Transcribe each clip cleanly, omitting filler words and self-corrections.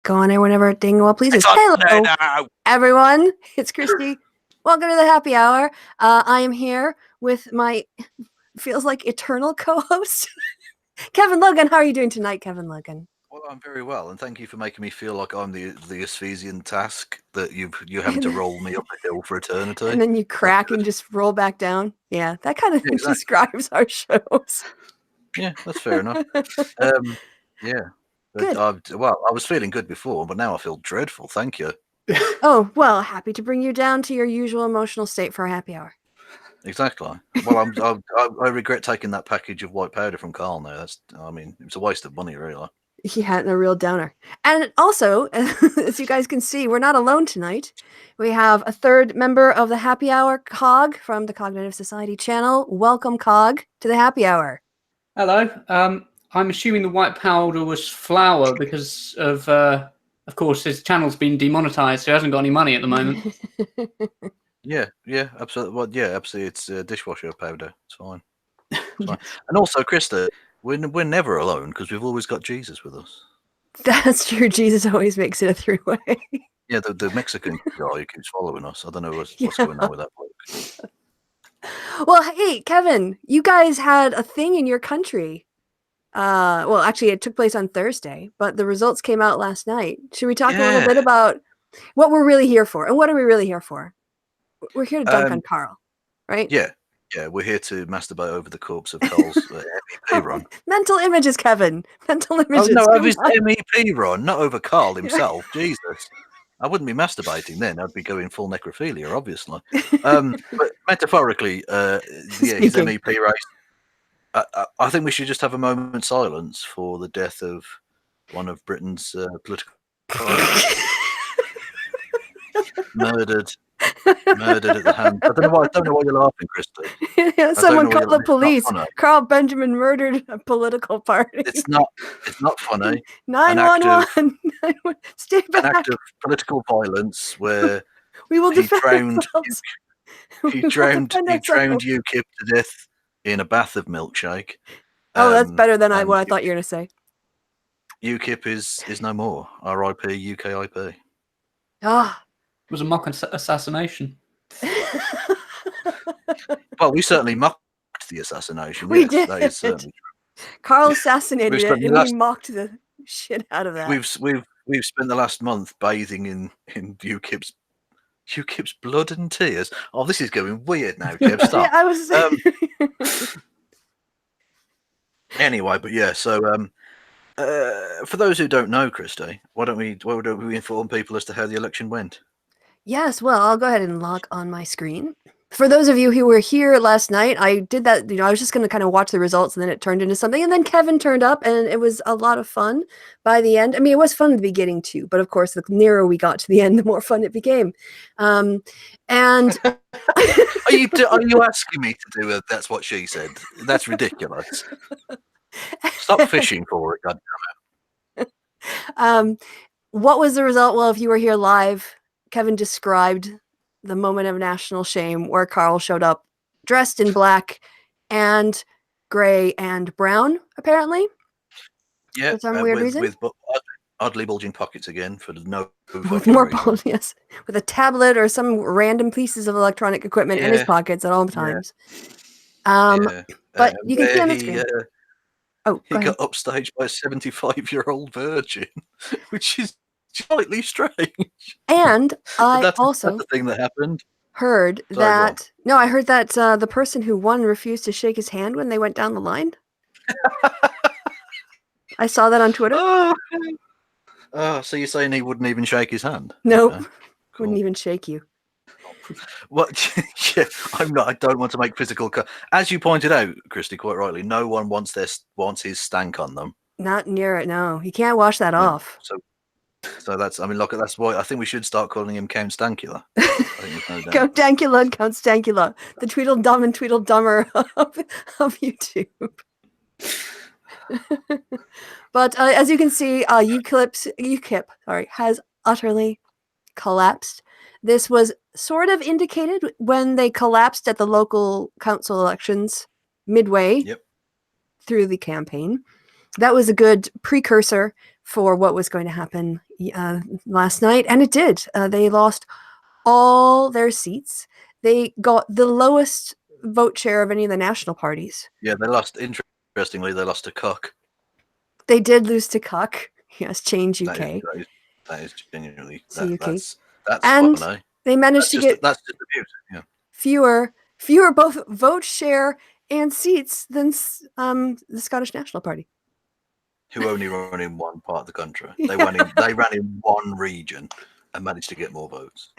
Go on there whenever it ding well pleases. It's on Hello, there now. everyone. It's Christy. Welcome to the happy hour. I am here with my feels like eternal co-host, Kevin Logan. How are you doing tonight, Kevin Logan? Well, I'm very well, and thank you for making me feel like I'm the Asphesian task that you're having to roll me up a hill for eternity. And then you crack and just roll back down. Yeah, that kind of exactly. describes our shows. Yeah, that's fair enough. Yeah. Good. Well, I was feeling good before, but now I feel dreadful. Thank you. Oh, well, happy to bring you down to your usual emotional state for a happy hour. Exactly. Well, I regret taking that package of white powder from Carl now. It's a waste of money, really. He had a real downer. And also, as you guys can see, we're not alone tonight. We have a third member of the happy hour, Cog, from the Cognitive Society channel. Welcome, Cog, to the happy hour. Hello. I'm assuming the white powder was flour because of course, his channel's been demonetized, so he hasn't got any money at the moment. Yeah, absolutely. Well, yeah, absolutely. It's dishwasher powder. It's fine. It's fine. And also, Krista, we're never alone because we've always got Jesus with us. That's true. Jesus always makes it a three-way. Yeah, the Mexican guy who keeps following us. I don't know what's going on with that bloke. Well, hey, Kevin, you guys had a thing in your country. Well, actually, it took place on Thursday, but the results came out last night. Should we talk a little bit about what we're really here for? And what are we really here for? We're here to dunk on Carl, right? Yeah, we're here to masturbate over the corpse of Carl's MEP run. Mental images, Kevin. Mental images. Oh, no, over his MEP run, not over Carl himself. Jesus. I wouldn't be masturbating then. I'd be going full necrophilia, obviously. But metaphorically, his MEP race. I think we should just have a moment's silence for the death of one of Britain's political murdered at the hand. I don't know why you're laughing, Krista. Yeah, someone called the police. Carl Benjamin murdered a political party. It's not funny. 911. Stay back. An act of political violence where we will he drowned UKIP to death in a bath of milkshake. Oh, that's better than what I thought you were going to say. UKIP is no more. R.I.P. UKIP. Ah. It was a mock assassination. Well, we certainly mocked the assassination. We did. That is certainly true. Carl assassinated it, and we mocked the shit out of that. We've spent the last month bathing in UKIP's blood and tears. Oh, this is going weird now, Kev. Stop. Yeah, I was. Anyway, but yeah, so for those who don't know, Christy, why don't we inform people as to how the election went? Yes, well, I'll go ahead and log on my screen. For those of you who were here last night, I did that, I was just going to kind of watch the results, and then it turned into something, and then Kevin turned up, and it was a lot of fun by the end. I mean, it was fun at the beginning too, but of course, the nearer we got to the end, the more fun it became. And are you asking me to do it? That's what she said. That's ridiculous. Stop fishing for it, goddammit. What was the result? Well, if you were here live, Kevin described the moment of national shame where Carl showed up dressed in black and gray and brown, apparently. Yeah, for some weird reason. With oddly bulging pockets again for no with more bulge, yes, with a tablet or some random pieces of electronic equipment in his pockets at all times. But you can see on the screen. He got upstaged by a 75-year-old virgin, which is slightly strange. And that's the thing that happened. Heard that. No, I heard that the person who won refused to shake his hand when they went down the line. I saw that on Twitter. Oh, so you're saying he wouldn't even shake his hand? Nope. Okay, cool. Wouldn't even shake you. What? Yeah, I'm not. I don't want to make physical. As you pointed out, Christy, quite rightly, no one wants his stank on them. Not near it. No, he can't wash that off. So that's. I mean, look, that's why I think we should start calling him Count Stankula. Count Dankula and Count Stankula, the Tweedledum and Tweedledummer of YouTube. But as you can see, UKIP has utterly collapsed. This was sort of indicated when they collapsed at the local council elections midway through the campaign. That was a good precursor for what was going to happen last night, and it did. They lost all their seats. They got the lowest vote share of any of the national parties. Yeah, they lost. Interestingly, they lost to Cock. They did lose to Cuck. Yes, Change UK. That is genuinely that's and fun, eh? They managed to get that's just abuse. Yeah. fewer both vote share and seats than the Scottish National Party, who only run in one part of the country. They ran in one region and managed to get more votes.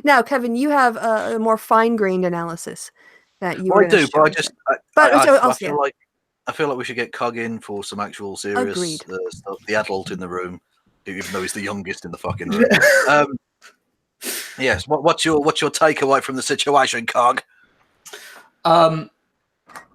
Now, Kevin, you have a more fine-grained analysis that you. Well, I do, but I feel like we should get Cog in for some actual serious stuff. The adult in the room, even though he's the youngest in the fucking room. Yes. What's your takeaway from the situation, Cog? I'm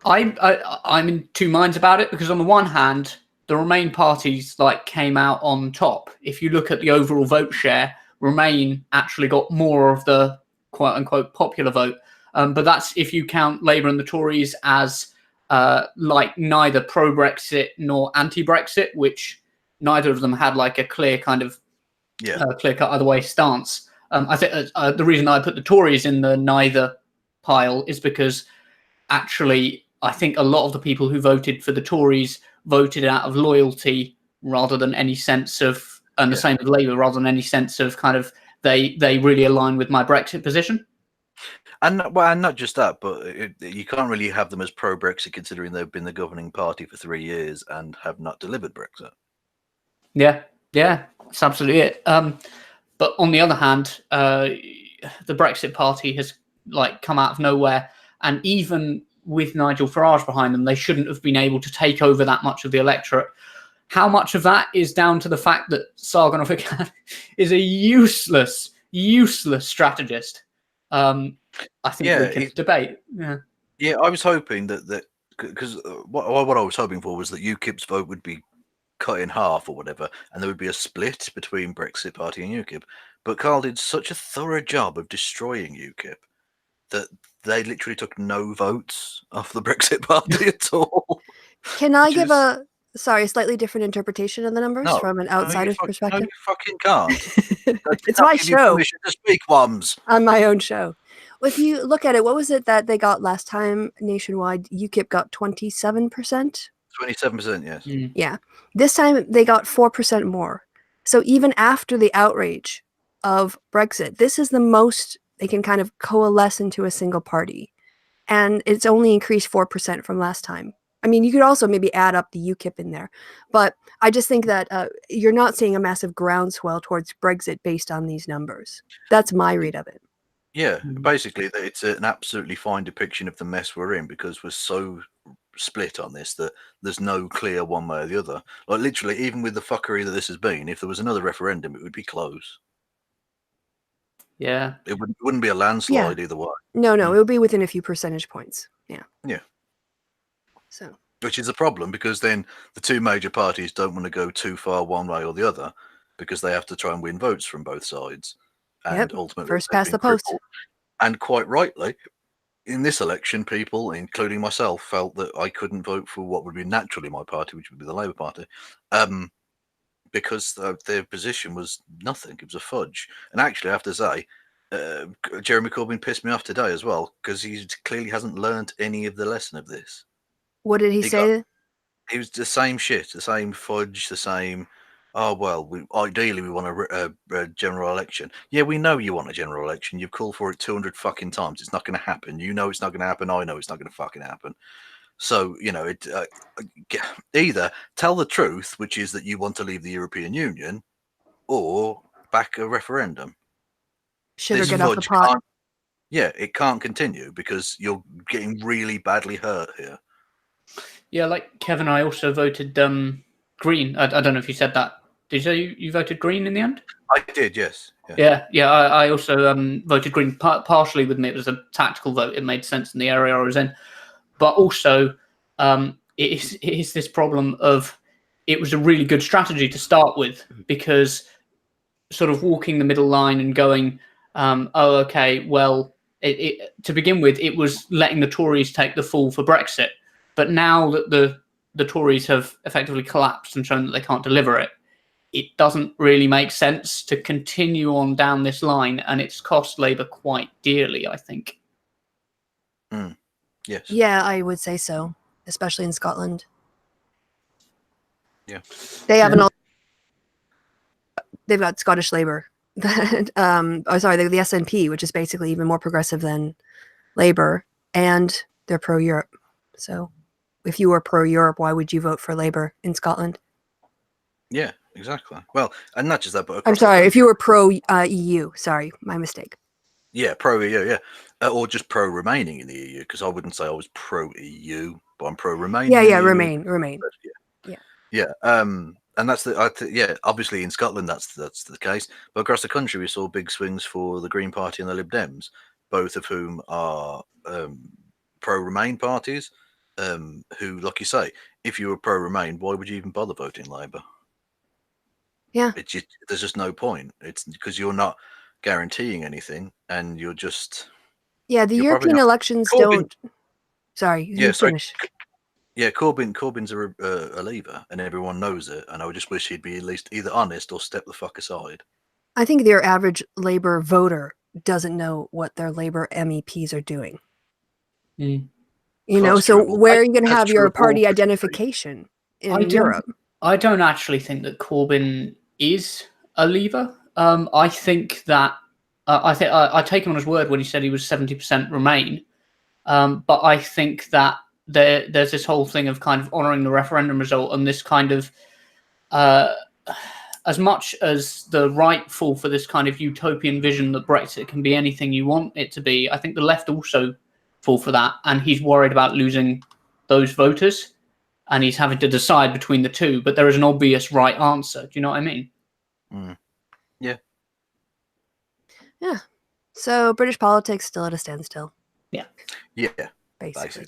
in two minds about it, because on the one hand, the Remain parties came out on top. If you look at the overall vote share, Remain actually got more of the quote unquote popular vote. But that's if you count Labour and the Tories as neither pro-Brexit nor anti-Brexit, which neither of them had a clear kind of clear-cut either way stance. I think the reason I put the Tories in the neither pile is because actually I think a lot of the people who voted for the Tories voted out of loyalty rather than any sense of, and the same with Labour, rather than any sense of kind of they really align with my Brexit position. And not just that, but you can't really have them as pro-Brexit considering they've been the governing party for 3 years and have not delivered Brexit. Yeah, that's absolutely it. But on the other hand, the Brexit party has come out of nowhere, and even with Nigel Farage behind them, they shouldn't have been able to take over that much of the electorate. How much of that is down to the fact that Sargon of Akkad is a useless strategist? I think we can debate. Yeah, I was hoping that because what I was hoping for was that UKIP's vote would be cut in half or whatever, and there would be a split between Brexit Party and UKIP. But Carl did such a thorough job of destroying UKIP that they literally took no votes off the Brexit Party at all. Can I give a slightly different interpretation of the numbers from an outsider's perspective? No, you fucking can't. It's my show. Permission to speak, Woms. On my own show. Well, if you look at it, what was it that they got last time nationwide? UKIP got 27%. 27%, yes. Yeah. This time they got 4% more. So even after the outrage of Brexit, this is the most they can kind of coalesce into a single party. And it's only increased 4% from last time. I mean, you could also maybe add up the UKIP in there. But I just think that you're not seeing a massive groundswell towards Brexit based on these numbers. That's my read of it. Yeah, basically, it's an absolutely fine depiction of the mess we're in because we're so split on this that there's no clear one way or the other. Literally, even with the fuckery that this has been, if there was another referendum, it would be close. Yeah. It wouldn't be a landslide either way. No, it would be within a few percentage points. Yeah. Yeah. So. Which is a problem because then the two major parties don't want to go too far one way or the other because they have to try and win votes from both sides. And ultimately, first past the post. And quite rightly, in this election, people, including myself, felt that I couldn't vote for what would be naturally my party, which would be the Labour Party, because their position was nothing. It was a fudge. And actually, I have to say, Jeremy Corbyn pissed me off today as well because he clearly hasn't learned any of the lesson of this. What did he say? He was the same shit, the same fudge, the same. Oh, well, ideally we want a general election. Yeah, we know you want a general election. You've called for it 200 fucking times. It's not going to happen. You know it's not going to happen. I know it's not going to fucking happen. So, either tell the truth, which is that you want to leave the European Union, or back a referendum. Should get off the pot. It can't continue because you're getting really badly hurt here. Yeah, like Kevin, I also voted Green. I don't know if you said that. Did you say you voted Green in the end? I did, yes. Yeah. I also voted Green partially with me. It was a tactical vote. It made sense in the area I was in. But also, it is this problem of it was a really good strategy to start with because sort of walking the middle line and going, okay, well, to begin with, it was letting the Tories take the fall for Brexit. But now that the the Tories have effectively collapsed and shown that they can't deliver it, it doesn't really make sense to continue on down this line, and it's cost Labour quite dearly, I think. Yes. Yeah, I would say so, especially in Scotland. Yeah. They have they've got Scottish Labour. The SNP, which is basically even more progressive than Labour, and they're pro-Europe. So if you were pro-Europe, why would you vote for Labour in Scotland? Yeah, exactly. Well, and not just that, but I'm sorry, if you were pro-EU. Sorry, my mistake. Yeah, pro-EU, yeah. Or just pro-remaining in the EU, because I wouldn't say I was pro-EU, but I'm pro-remaining in the EU. Remain. But yeah. And that's obviously in Scotland that's the case. But across the country, we saw big swings for the Green Party and the Lib Dems, both of whom are pro-Remain parties. Who, like you say, if you were pro-Remain, why would you even bother voting Labour? Yeah, there's just no point. It's because you're not guaranteeing anything, and you're just the European elections don't. Sorry, you finish. Yeah, Corbyn's a Leaver, and everyone knows it. And I would just wish he'd be at least either honest or step the fuck aside. I think your average Labour voter doesn't know what their Labour MEPs are doing. Mm. So where are you going to have your party identification in Europe? I don't actually think that Corbyn is a Leaver. I think that I take him on his word when he said he was 70% Remain. But I think that there's this whole thing of kind of honouring the referendum result, and this kind of as much as the right fall for this kind of utopian vision that Brexit can be anything you want it to be, I think the left also fall for that, and he's worried about losing those voters, and he's having to decide between the two, but there is an obvious right answer. Do you know what I mean? Yeah. Yeah. So British politics still at a standstill. Yeah. Basically.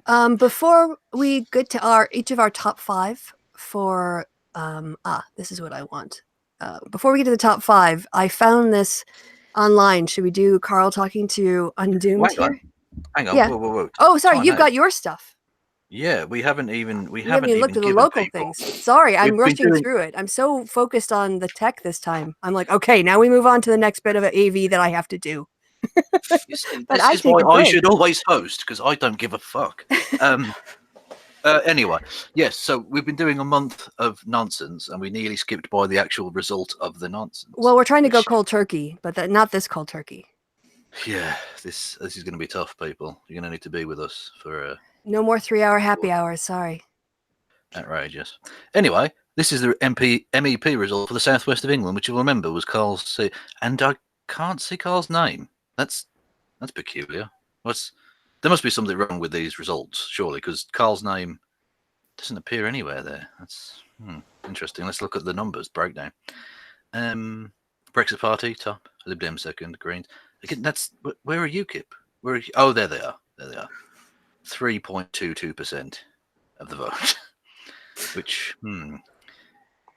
Yeah. Before we get to each of our top 5 for this is what I want. Before we get to the top 5, I found this online. Should we do Carl talking to Undoomed here? Hang on. Yeah. Whoa. Oh, sorry, you've got your stuff. Yeah, we haven't even looked at the local things. Sorry, I'm rushing through it. I'm so focused on the tech this time. I'm like, okay, now we move on to the next bit of AV that I have to do. This is why I should always host, because I don't give a fuck. Anyway, yes, so we've been doing a month of nonsense, and we nearly skipped by the actual result of the nonsense. Well, we're trying to go cold turkey, but not this cold turkey. Yeah, this is going to be tough, people. You're going to need to be with us for no more 3-hour happy hours. Sorry. Outrageous. Anyway, this is the MEP result for the southwest of England, which you'll remember was Carl's. And I can't see Carl's name. That's peculiar. There must be something wrong with these results, surely, because Carl's name doesn't appear anywhere there. That's interesting. Let's look at the numbers breakdown. Brexit Party top, Lib Dem second, Greens. Again, where are UKIP? Oh, there they are. 3.22% of the vote, which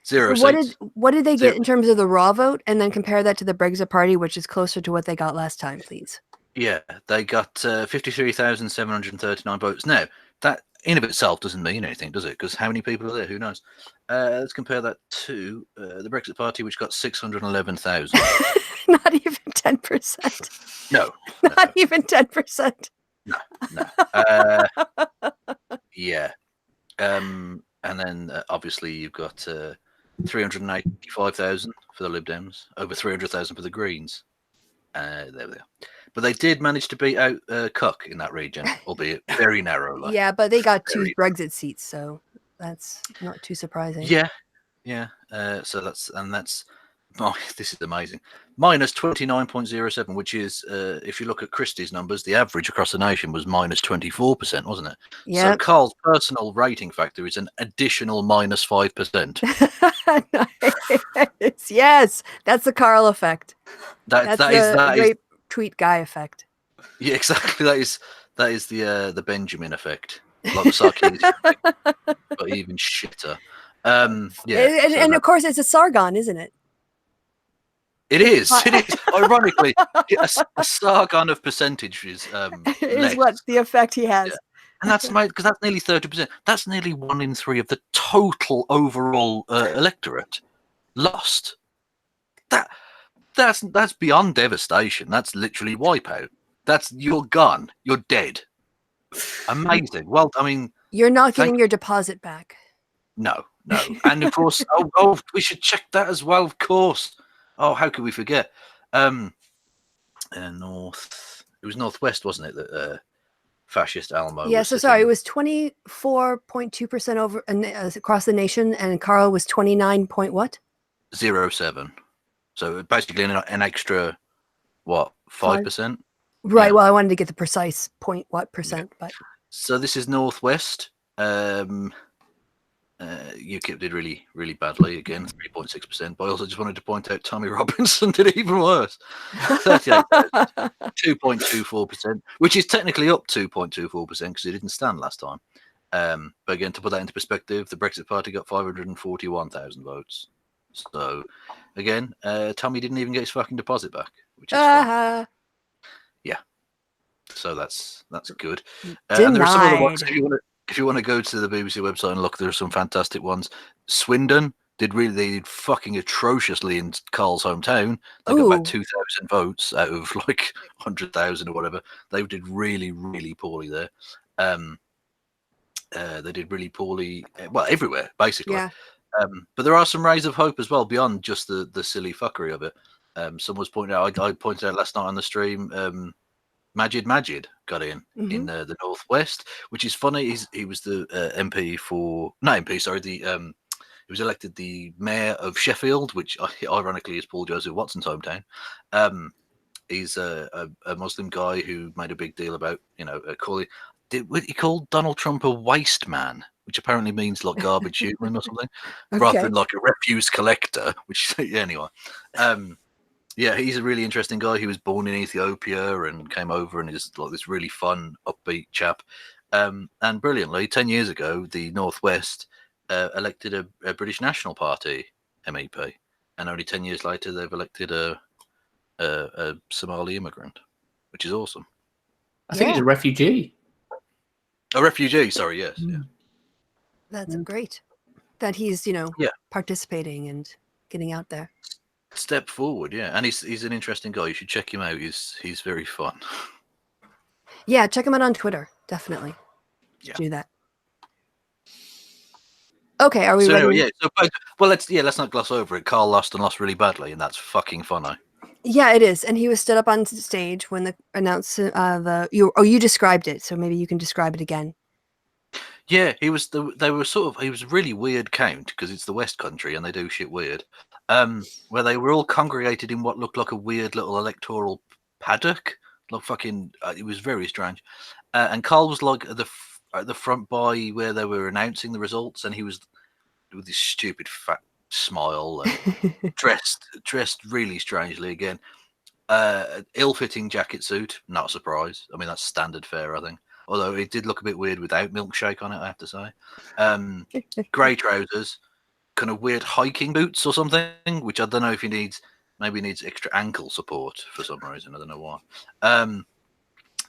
0 seats. What did they get in terms of the raw vote, and then compare that to the Brexit Party, which is closer to what they got last time, please? Yeah, they got 53,739 votes. Now, that in of itself doesn't mean anything, does it? Because how many people are there? Who knows? Let's compare that to the Brexit Party, which got 611,000. Not even 10%. No. Not even 10%. No. Yeah. And then obviously you've got 385,000 for the Lib Dems, over 300,000 for the Greens. There we are. But they did manage to beat out Cog in that region, albeit very narrowly. Yeah, but they got 2 Brexit seats, so that's not too surprising. Yeah. So that's this is amazing. Minus 29.07, which is, if you look at Christie's numbers, the average across the nation was minus 24%, wasn't it? Yeah. So Carl's personal rating factor is an additional minus 5%. Nice. Yes, that's the Carl effect. That's the rape tweet guy effect. Yeah, exactly. That is the Benjamin effect, like the Sarkozy effect, but even shitter. Yeah, and of course it's a Sargon, isn't it? It is. Ironically, a Sargon of percentages is what the effect he has. Yeah. And that's because that's nearly 30%. That's nearly 1 in 3 of the total overall electorate lost. That's beyond devastation. That's literally wipeout. You're gone. You're dead. Amazing. Well, I mean, You're not getting your deposit back. no. And of course, we should check that as well. Of course. Oh, how could we forget? It was Northwest, wasn't it? That fascist Alamo. Yeah. Was So sitting. sorry, it was 24.2% over across the nation, and Carl was 29 point what? 0.7. So basically an extra, what, 5%? Right. Yeah. Well, I wanted to get the precise point what percent, but So this is Northwest. UKIP did really, really badly again, 3.6%. But I also just wanted to point out Tommy Robinson did even worse, 38,000, 2.24%, which is technically up 2.24% because he didn't stand last time. But again, to put that into perspective, the Brexit Party got 541,000 votes. So again, Tommy didn't even get his fucking deposit back, which is fun. Yeah. So that's good. And there are some other ones. If you want to go to the BBC website and look, there are some fantastic ones. Swindon they did fucking atrociously in Carl's hometown. They got about 2,000 votes out of like 100,000 or whatever. They did really, really poorly there. They did really poorly, well, everywhere basically. yeah. But there are some rays of hope as well beyond just the silly fuckery of it. Someone was pointing out. I pointed out last night on the stream. Majid got in the Northwest, which is funny. He was the MP for not MP, sorry. He was elected the mayor of Sheffield, which ironically is Paul Joseph Watson's hometown. He's a Muslim guy who made a big deal about calling. He called Donald Trump a waste man, which apparently means like garbage human or something, rather than like a refuse collector. Which anyway. Yeah, he's a really interesting guy. He was born in Ethiopia and came over and is like this really fun, upbeat chap. And brilliantly, 10 years ago, the Northwest elected a British National Party MEP. And only 10 years later, they've elected a Somali immigrant, which is awesome. I think he's a refugee. A refugee, sorry, yes. Yeah. That's great that he's, participating and getting out there. Step forward, yeah, and he's an interesting guy. You should check him out. He's very fun. Yeah, check him out on Twitter. Definitely. Do that. Okay, are we ready? Anyway, let's not gloss over it. Carl lost really badly, and that's fucking funny. Yeah, it is, and he was stood up on stage when the you described it, so maybe you can describe it again. Yeah, he was a really weird count because it's the West Country and they do shit weird. Where they were all congregated in what looked like a weird little electoral paddock. Like fucking, it was very strange. And Carl was like at the front by where they were announcing the results, and he was with this stupid fat smile and dressed really strangely again. Ill-fitting jacket suit, not a surprise. I mean, that's standard fare, I think. Although it did look a bit weird without milkshake on it, I have to say. Grey trousers, kind of weird hiking boots or something, which I don't know if he needs extra ankle support for some reason. I don't know why.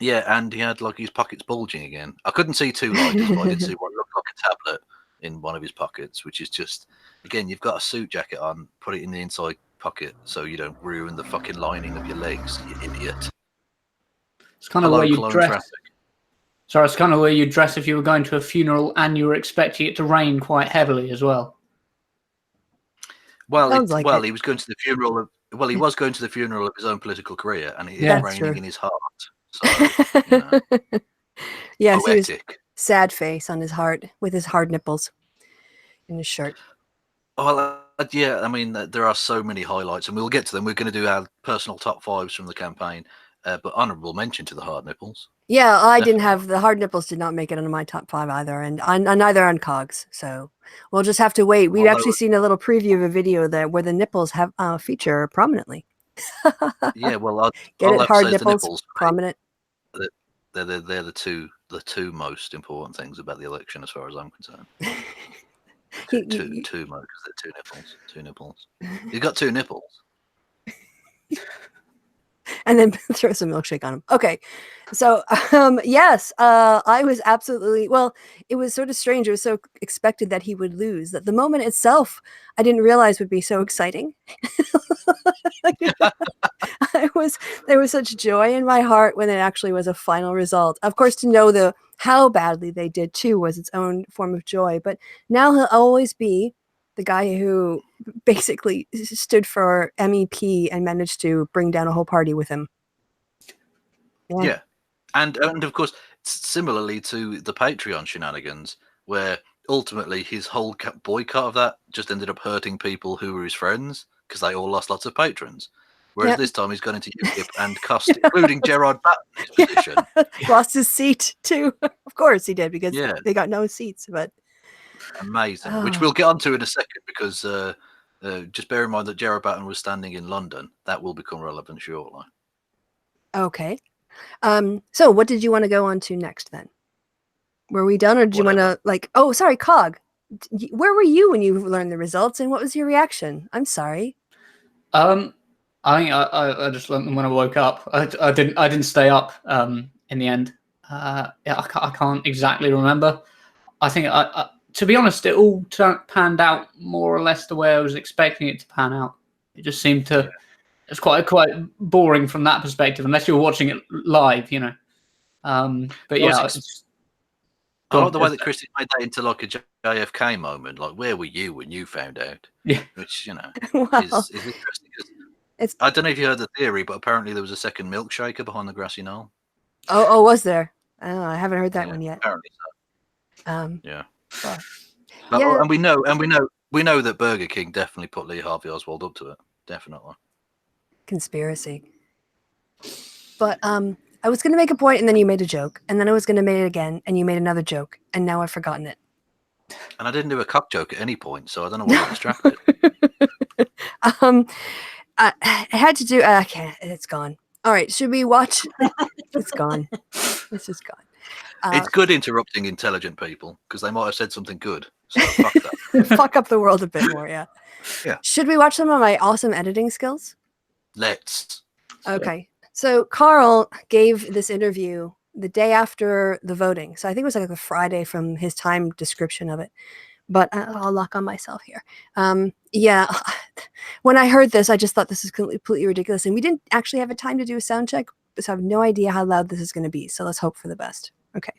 Yeah, and he had like his pockets bulging again. I couldn't see two lighters, but I did see what looked like a tablet in one of his pockets, which is just, again, you've got a suit jacket on, put it in the inside pocket so you don't ruin the fucking lining of your legs, you idiot. It's kind of where you dress. Sorry, it's kind of where you dress if you were going to a funeral and you were expecting it to rain quite heavily as well. Well, he was going to the funeral of. Well, he was going to the funeral of his own political career, and it is raining in his heart. So, yes, poetic. he was sad face on his heart with his hard nipples in his shirt. Well, yeah, I mean, there are so many highlights, and we'll get to them. We're going to do our personal top fives from the campaign, but honourable mention to the hard nipples. Yeah, I didn't have the hard nipples. Did not make it into my top 5 either, and neither on Cogs. So we'll just have to wait. We've actually seen a little preview of a video where the nipples have feature prominently. Yeah, well, I'll hard nipples prominent. They're the two most important things about the election, as far as I'm concerned. Two most, because they're two nipples. You've got two nipples. and then throw some milkshake on him. Okay. So, yes, I was absolutely, well, it was sort of strange. It was so expected that he would lose that the moment itself, I didn't realize would be so exciting. There was such joy in my heart when it actually was a final result. Of course, to know how badly they did too was its own form of joy. But now he'll always be the guy who basically stood for MEP and managed to bring down a whole party with him. Yeah. And of course, similarly to the Patreon shenanigans, where ultimately his whole boycott of that just ended up hurting people who were his friends because they all lost lots of patrons. Whereas this time he's gone into UKIP and cost, including Gerard Batten, his position. Lost his seat too. Of course he did, because they got no seats. But amazing, which we'll get onto in a second, because just bear in mind that Gerard Batten was standing in London. That will become relevant shortly. Okay. So what did you want to go on to next then? Were we done, or did you want to oh, sorry, Cog. Where were you when you learned the results, and what was your reaction? I'm sorry. I think I just learned them when I woke up. I didn't stay up in the end. Yeah, I can't exactly remember. I think to be honest, it all panned out more or less the way I was expecting it to pan out. It just seemed to. It's quite boring from that perspective, unless you're watching it live, you know. But yeah, I like the way that Christy made that into like a JFK moment. Like, where were you when you found out? Yeah, which, you know, wow. is interesting. I don't know if you heard the theory, but apparently there was a second milkshaker behind the grassy knoll. Oh, was there? Oh, I haven't heard that one yet. Apparently so. Yeah. And we know that Burger King definitely put Lee Harvey Oswald up to it. Definitely. Conspiracy. But I was going to make a point, and then you made a joke, and then I was going to make it again, and you made another joke, and now I've forgotten it. And I didn't do a cock joke at any point, so I don't know why I'm distracted. I had to do. Okay, it's gone. All right, should we watch? It's gone. It's just gone. It's good interrupting intelligent people, because they might have said something good. So fuck that. Fuck up the world a bit more, yeah. Yeah. Should we watch some of my awesome editing skills? Let's. Okay. So Carl gave this interview the day after the voting. So I think it was like a Friday from his time description of it. But I'll lock on myself here. Yeah, when I heard this, I just thought this is completely ridiculous. And we didn't actually have a time to do a sound check, so I have no idea how loud this is going to be. So let's hope for the best. Okay.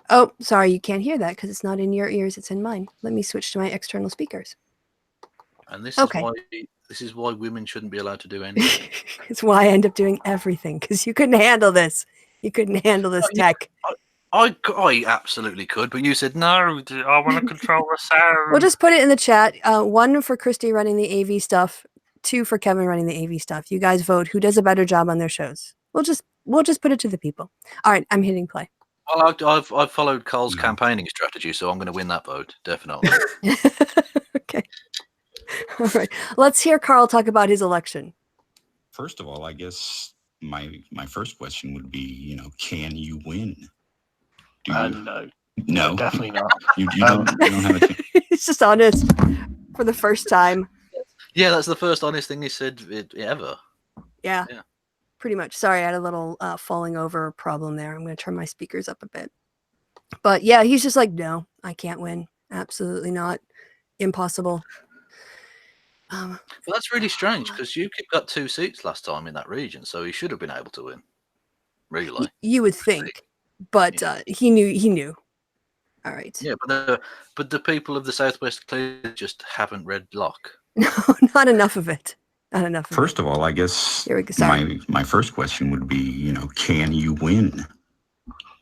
Oh, sorry, you can't hear that because it's not in your ears, it's in mine. Let me switch to my external speakers. And this is why women shouldn't be allowed to do anything. It's why I end up doing everything, because you couldn't handle this. You couldn't handle this tech. I absolutely could, but you said, no, I want to control the sound. We'll just put it in the chat. 1 for Christy running the AV stuff, 2 for Kevin running the AV stuff. You guys vote who does a better job on their shows. We'll just put it to the people. All right, I'm hitting play. Well, I've followed Carl's campaigning strategy, so I'm going to win that vote, definitely. Okay. All right. Let's hear Carl talk about his election. First of all, I guess my first question would be, can you win? No, definitely not. You don't have a chance. He's just honest for the first time. Yeah, that's the first honest thing he said ever. Yeah, pretty much. Sorry, I had a little falling over problem there. I'm going to turn my speakers up a bit. But yeah, he's just like, no, I can't win. Absolutely not. Impossible. Well, that's really strange, because UKIP got 2 seats last time in that region, so he should have been able to win. Really. You would think. But he knew. All right. Yeah, but the people of the Southwest clearly just haven't read Locke. No, not enough of it. Not enough. First of all, I guess here we go. My first question would be, can you win?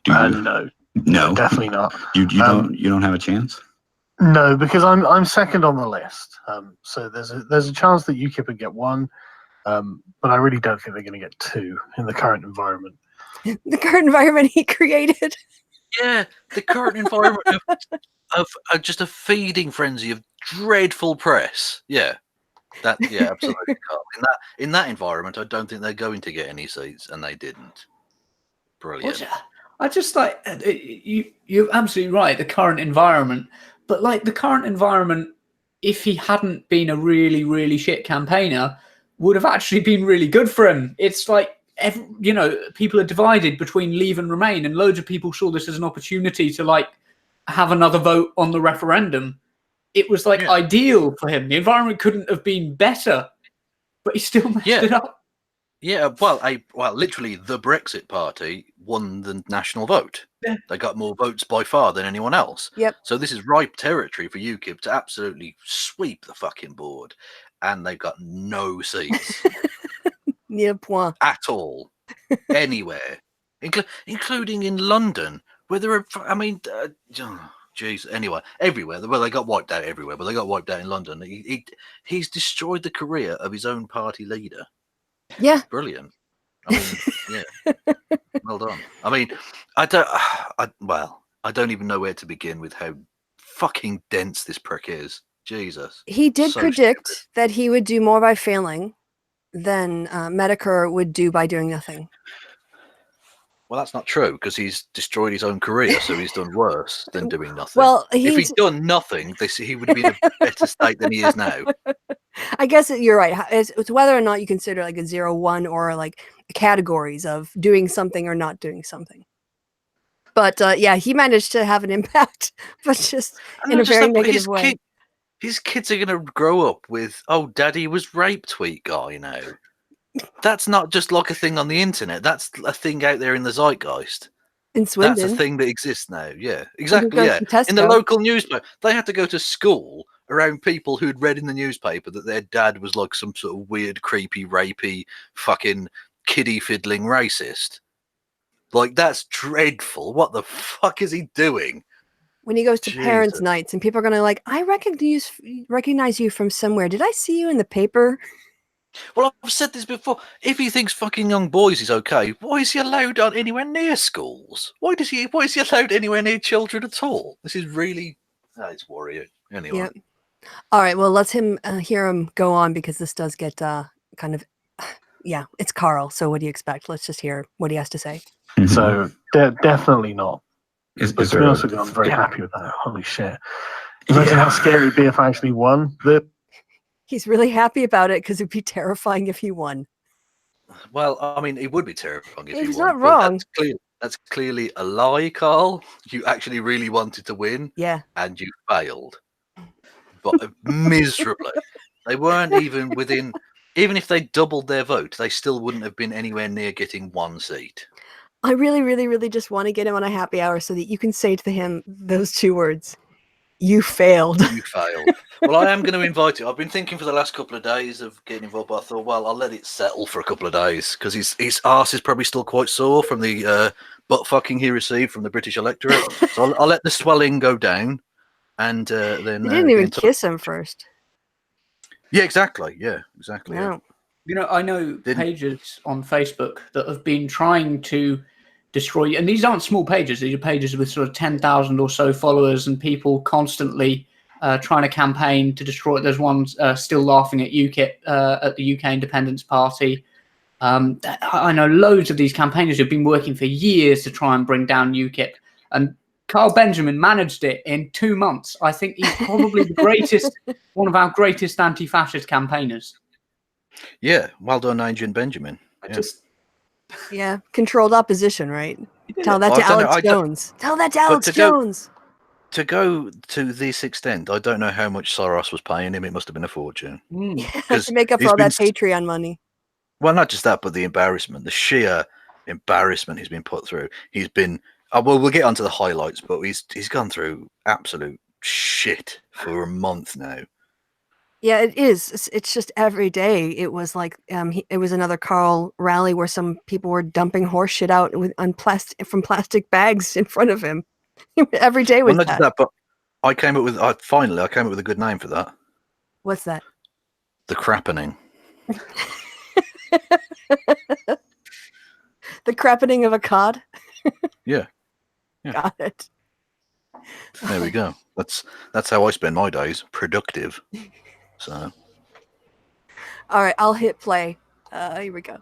No, definitely not. You don't have a chance. No, because I'm second on the list. So there's a chance that UKIP would get 1, but I really don't think they're going to get 2 in the current environment. The current environment he created. Yeah, the current environment of just a feeding frenzy of dreadful press. Yeah, absolutely. Carl. In that environment, I don't think they're going to get any seats, and they didn't. Brilliant. I just like you're absolutely right. The current environment, but like the current environment, if he hadn't been a really, really shit campaigner, would have actually been really good for him. It's like, people are divided between Leave and Remain, and loads of people saw this as an opportunity to like have another vote on the referendum. It was like ideal for him. The environment couldn't have been better, but he still messed it up. Yeah, well, literally, the Brexit Party won the national vote. Yeah. They got more votes by far than anyone else. Yep. So this is ripe territory for UKIP to absolutely sweep the fucking board, and they've got no seats point at all, anywhere, including in London, where there are. I mean, jeez. Anyway, everywhere. Well, they got wiped out everywhere, but they got wiped out in London. He's destroyed the career of his own party leader. Yeah, brilliant. I mean, yeah, well done. I mean, I don't even know where to begin with how fucking dense this prick is. Jesus. He did predict that he would do more by failing than Medicare would do by doing nothing. Well, that's not true because he's destroyed his own career, so he's done worse than doing nothing. Well, if he'd done nothing, he would be in a better state than he is now. I guess you're right. It's whether or not you consider like a 0-1 or like categories of doing something or not doing something. But yeah, he managed to have an impact, but just in a very negative way. His kids are going to grow up with, "Oh, Daddy was rape tweet guy now." That's not just like a thing on the internet. That's a thing out there in the zeitgeist. In Swindon. That's a thing that exists now. Yeah, exactly. Yeah, in the local newspaper, they had to go to school around people who'd read in the newspaper that their dad was like some sort of weird, creepy, rapey, fucking kiddie fiddling racist. Like, that's dreadful. What the fuck is he doing? When he goes to parents' nights and people are going to like, I recognize you from somewhere. Did I see you in the paper? Well, I've said this before. If he thinks fucking young boys is okay, why is he allowed on anywhere near schools? Why is he allowed anywhere near children at all? This is really, it's worrying. Anyway. Yep. All right. Well, let's hear him go on because this does get kind of, yeah, it's Carl. So what do you expect? Let's just hear what he has to say. So definitely not. But to be honest with you, I'm very happy with that. Holy shit. Imagine how scary it'd be if I actually won. He's really happy about it because it'd be terrifying if he won. Well, I mean, it would be terrifying if he won. He's not wrong. That's clearly a lie, Carl. You actually really wanted to win. Yeah. And you failed. But miserably. They weren't even within, even if they doubled their vote, they still wouldn't have been anywhere near getting one seat. I really, really, really just want to get him on a happy hour so that you can say to him those two words. You failed. You failed. Well, I am going to invite you. I've been thinking for the last couple of days of getting involved, but I thought, well, I'll let it settle for a couple of days because his arse is probably still quite sore from the butt fucking he received from the British electorate. So I'll let the swelling go down, and then you didn't even kiss him first. Yeah, exactly. Yeah, exactly. No. Yeah. You know, I know pages on Facebook that have been trying to destroy, and these aren't small pages. These are pages with sort of 10,000 or so followers, and people constantly trying to campaign to destroy it. There's one still laughing at UKIP, at the UK Independence Party. I know loads of these campaigners who've been working for years to try and bring down UKIP, and Carl Benjamin managed it in 2 months. I think he's probably the greatest, one of our greatest anti-fascist campaigners. Yeah, well done, Adrian Benjamin. Yeah, controlled opposition, right? Tell that to Alex Jones. Tell that to Alex Jones. To go to this extent, I don't know how much Soros was paying him. It must have been a fortune. To make up for all that Patreon money. Well, not just that, but the embarrassment, the sheer embarrassment he's been put through. He's been, well, we'll get onto the highlights, but he's gone through absolute shit for a month now. Yeah, it is. It's just every day. It was like it was another Carl rally where some people were dumping horse shit out from plastic bags in front of him. Every day was that. But I came up with a good name for that. What's that? The crappening. The crappening of a cod. Yeah. Got it. There we go. That's how I spend my days. Productive. So. All right, I'll hit play. Here we go.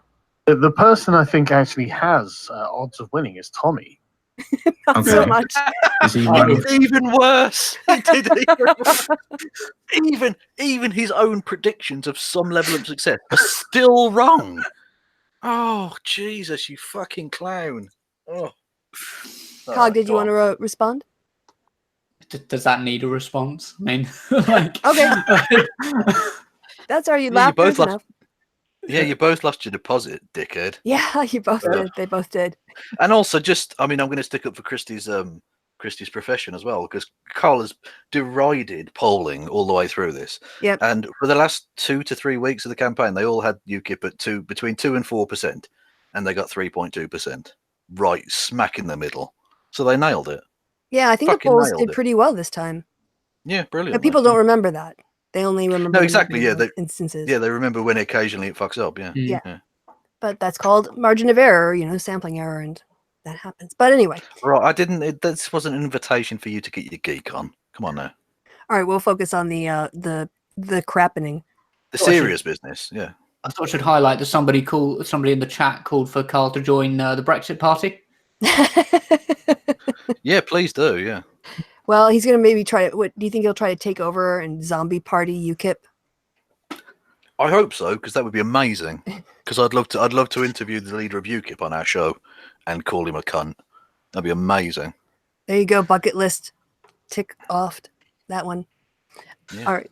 The person I think actually has odds of winning is Tommy. Not so Okay. much. Is he Oh, running? It's even worse. He did even his own predictions of some level of success are still wrong. Oh Jesus, you fucking clown! Oh, Cog, did you go want on. to respond? Does that need a response? I mean, like, Okay. That's all right. You Yeah, you laughed. both There's lost. enough. Yeah, you both lost your deposit, dickhead. Yeah, you both Yeah. did. They both did. And also, I'm going to stick up for Christie's profession as well, because Carl has derided polling all the way through this. Yep. And for the last 2 to 3 weeks of the campaign, they all had UKIP at between 2 and 4%, and they got 3.2%, right smack in the middle. So they nailed it. Yeah, I think the Fucking polls nailed did it. pretty well this time. Yeah, brilliant. But people don't remember that. They only remember No, the exactly. Yeah, negative instances. yeah, they remember when occasionally it fucks up. Yeah. Mm. Yeah. But that's called margin of error, sampling error, and that happens. But anyway. Right, this wasn't an invitation for you to get your geek on. Come on now. All right, we'll focus on the crappening. The Well, I should- serious business. Yeah. I thought I should highlight that somebody in the chat called for Carl to join the Brexit Party. Yeah, please do. Yeah. Well, he's gonna maybe try to. What do you think he'll try to take over and zombie party UKIP? I hope so, because that would be amazing. Because I'd love to interview the leader of UKIP on our show and call him a cunt. That'd be amazing. There you go, bucket list, tick off that one. Yeah. All right,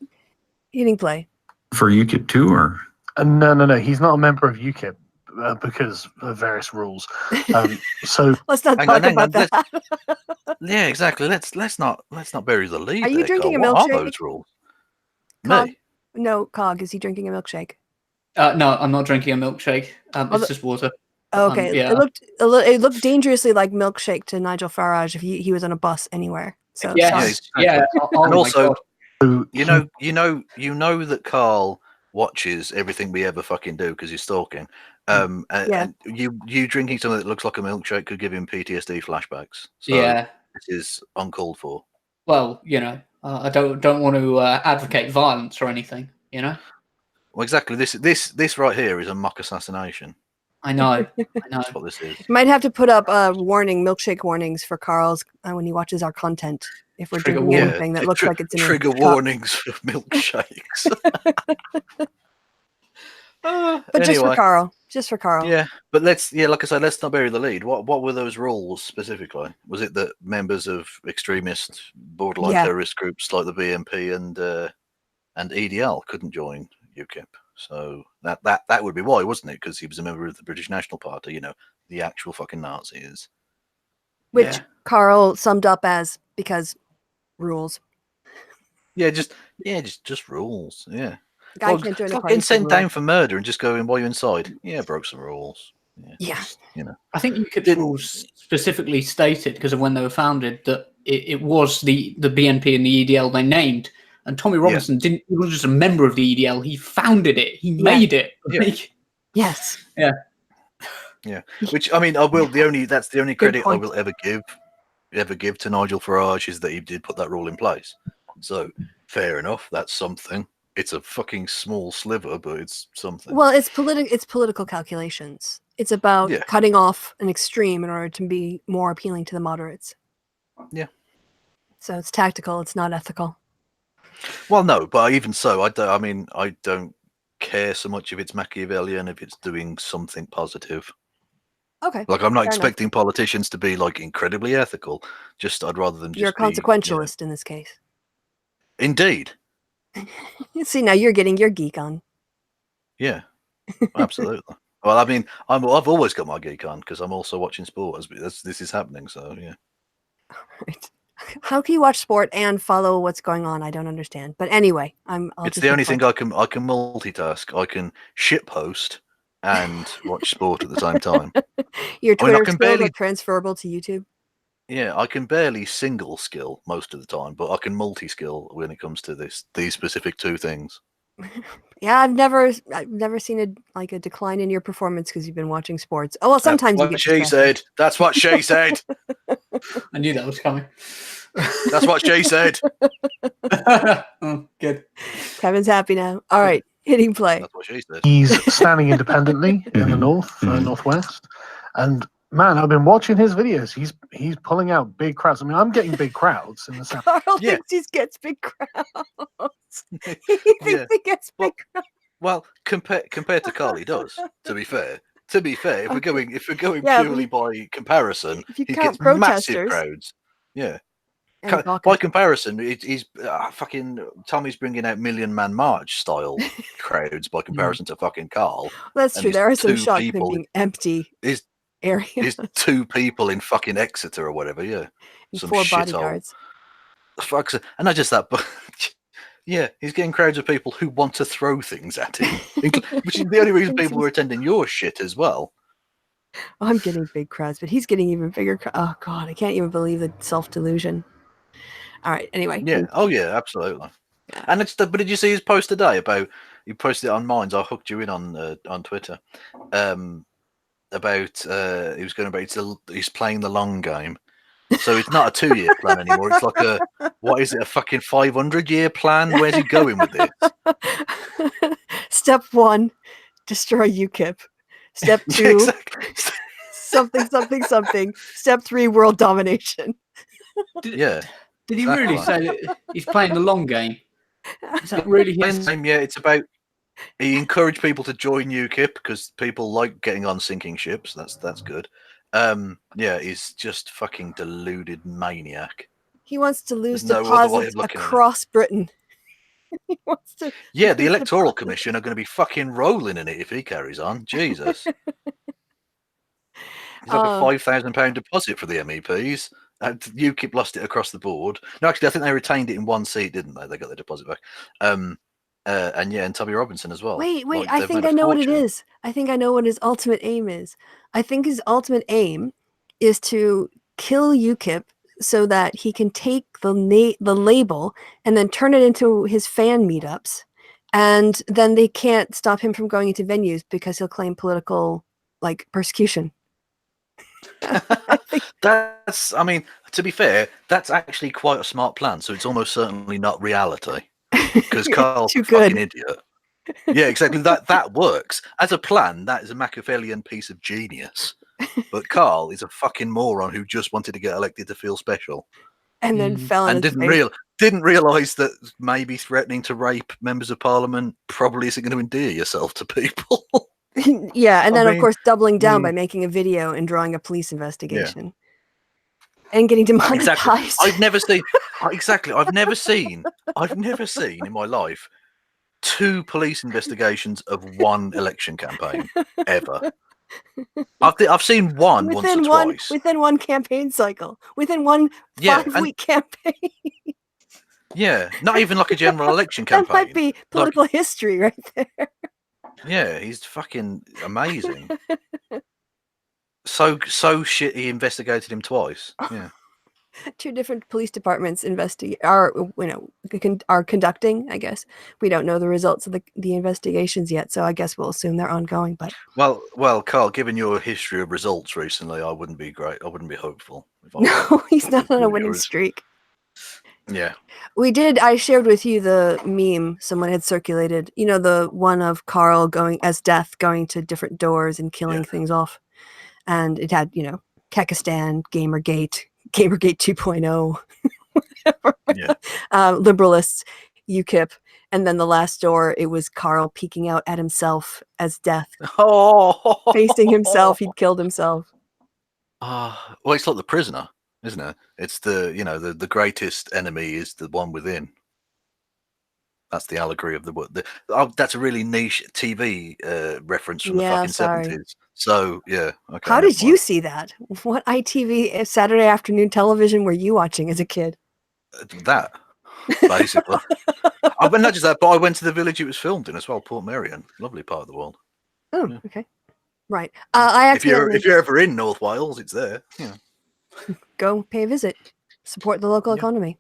hitting play. For UKIP too, or? No. He's not a member of UKIP because of various rules. So Let's not Hang on, talk hang on, about that. Yeah, exactly. Let's not bury the lead. Are you there, drinking Carl. a What are milkshake? those rules? Cog? Me? No, Cog. Is he drinking a milkshake? No, I'm not drinking a milkshake. Although- It's just water. Okay, Yeah. it looked dangerously like milkshake to Nigel Farage if he was on a bus anywhere. So Yes. sorry. Yeah. Oh And my also, God. you know that Carl watches everything we ever fucking do because he's stalking. And you drinking something that looks like a milkshake could give him PTSD flashbacks. So Yeah. this is uncalled for. Well, I don't want to advocate violence or anything. Well, exactly. This right here is a mock assassination. I know. That's what this is. Might have to put up milkshake warnings for Carl's when he watches our content. If we're Trigger drinking warning. anything that looks like it's in trigger a cup. warnings for milkshakes. But just for Carl. Just for Carl. Yeah, but like I said, let's not bury the lead. What were those rules specifically? Was it that members of extremist, borderline terrorist groups like the BNP and EDL couldn't join UKIP? So that would be why, wasn't it? Because he was a member of the British National Party, the actual fucking Nazis. Which Carl summed up as because rules. Yeah, just rules. Yeah. The guy Well, can't join it's a like party. getting for sent rules. down for murder and just going, while you're inside, yeah, broke some rules. Yeah. Just, I think UKIP's rules specifically stated, because of when they were founded, that it was the BNP and the EDL they named. And Tommy Robinson he wasn't just a member of the EDL, he founded it. He made it. Yeah. Like, Yes. yeah. Yeah. Which, I mean, that's the only credit I will ever give to Nigel Farage is that he did put that rule in place. So fair enough, that's something. It's a fucking small sliver, but it's something. Well, it's political calculations. It's about cutting off an extreme in order to be more appealing to the moderates. Yeah. So it's tactical. It's not ethical. Well, no, but even so, I don't care so much if it's Machiavellian, if it's doing something positive. Okay. Like, I'm not expecting politicians to be like incredibly ethical. Just I'd rather them just You're a consequentialist in this case. Indeed. See, now you're getting your geek on. Yeah, absolutely. Well, I mean, I've always got my geek on because I'm also watching sport as this is happening. So yeah. Right. How can you watch sport and follow what's going on? I don't understand. But anyway, It's the only thing I can multitask. I can shitpost and watch sport at the same time. Your Twitter can skills barely are transferable to YouTube. Yeah, I can barely single skill most of the time, but I can multi-skill when it comes to these specific two things. Yeah, I've never seen a decline in your performance because you've been watching sports. Oh well, sometimes That's what she said. That's what she said. I knew that was coming. That's what she said. Oh, good. Kevin's happy now. All right, hitting play. That's what she said. he's standing independently in the northwest, and Man, I've been watching his videos. He's pulling out big crowds. I mean, I'm getting big crowds in the South. Carl Yeah. thinks he gets big crowds. He thinks Yeah. he gets Well, big crowds. Well, compared to Carl, he does. To be fair, if we're going Yeah, purely by comparison, if you he count gets massive protesters crowds. Yeah. and By Gawker. comparison, he's fucking Tommy's bringing out Million Man March style crowds by comparison to fucking Carl. That's and true. his There are some two shots of him people- being empty Is areas is 2 people in fucking Exeter or whatever? Yeah, and some 4 shithole. bodyguards. Fuck's it. And not just that, but yeah, he's getting crowds of people who want to throw things at him, which is the only reason people were attending your shit as well. I'm getting big crowds, but he's getting even bigger. Oh God, I can't even believe the self-delusion. All right. Anyway. Yeah. Oh yeah, absolutely. And but did you see his post today about? He posted it on Minds. I hooked you in on Twitter. About he was going about he's playing the long game. So it's not a 2-year plan anymore. It's like a fucking 500-year plan? Where's he going with this? Step 1, destroy UKIP. Step 2, Yeah, exactly. something. Step 3, world domination. Yeah. Did he Exactly. really say that he's playing the long game? Is that really his? Yeah, it's about he encouraged people to join UKIP because people like getting on sinking ships. That's good. Yeah, he's just fucking deluded maniac. He wants to lose There's no other way of deposits looking at it. across Britain. He wants to. Yeah, the lose Electoral deposits. Commission are going to be fucking rolling in it if he carries on. Jesus. It's like a £5,000 deposit for the MEPs. And UKIP lost it across the board. No, actually, I think they retained it in 1 seat, didn't they? They got their deposit back. And Tommy Robinson as well. Wait, Like, I they've think made I a know what it fortune. is. I think I know what his ultimate aim is. I think his ultimate aim is to kill UKIP so that he can take the label and then turn it into his fan meetups. And then they can't stop him from going into venues because he'll claim political persecution. I mean, to be fair, that's actually quite a smart plan. So it's almost certainly not reality because Carl's a Too good. fucking idiot. Yeah, exactly. That works as a plan. That is a Machiavellian piece of genius. But Carl is a fucking moron who just wanted to get elected to feel special And then fell on and his face. didn't realize that maybe threatening to rape members of parliament probably isn't going to endear yourself to people. Yeah, and I then of mean, course doubling down by making a video and drawing a police investigation. And getting Exactly. demonetized. I've never seen in my life 2 police investigations of 1 election campaign ever. I've seen one once or twice. Within one campaign cycle. Within one Yeah, 5-week campaign. Yeah, not even like a general election That campaign. might be political history right there. Yeah, he's fucking amazing. So shit. He investigated him twice. Yeah. 2 different police departments are conducting. I guess we don't know the results of the investigations yet, so I guess we'll assume they're ongoing. But well, Carl, given your history of results recently, I wouldn't be hopeful. No, he's not on a winning streak. Yeah. I shared with you the meme someone had circulated. You know, the one of Carl going as Death going to different doors and killing things off. And it had, Kekistan, Gamergate 2.0, whatever. Yeah. Liberalists, UKIP. And then the last door, it was Carl peeking out at himself as Death. Oh, Facing himself. He'd killed himself. Well, it's like The Prisoner, isn't it? It's the greatest enemy is the one within. That's the allegory of that's a really niche TV reference from the fucking 70s. So yeah. Okay. How did you see that? What ITV Saturday afternoon television were you watching as a kid? That basically. But not just that, but I went to the village it was filmed in as well, Port Merion, lovely part of the world. Oh, yeah. Okay, right. If you're ever in North Wales, it's there. Yeah. Go pay a visit. Support the local economy.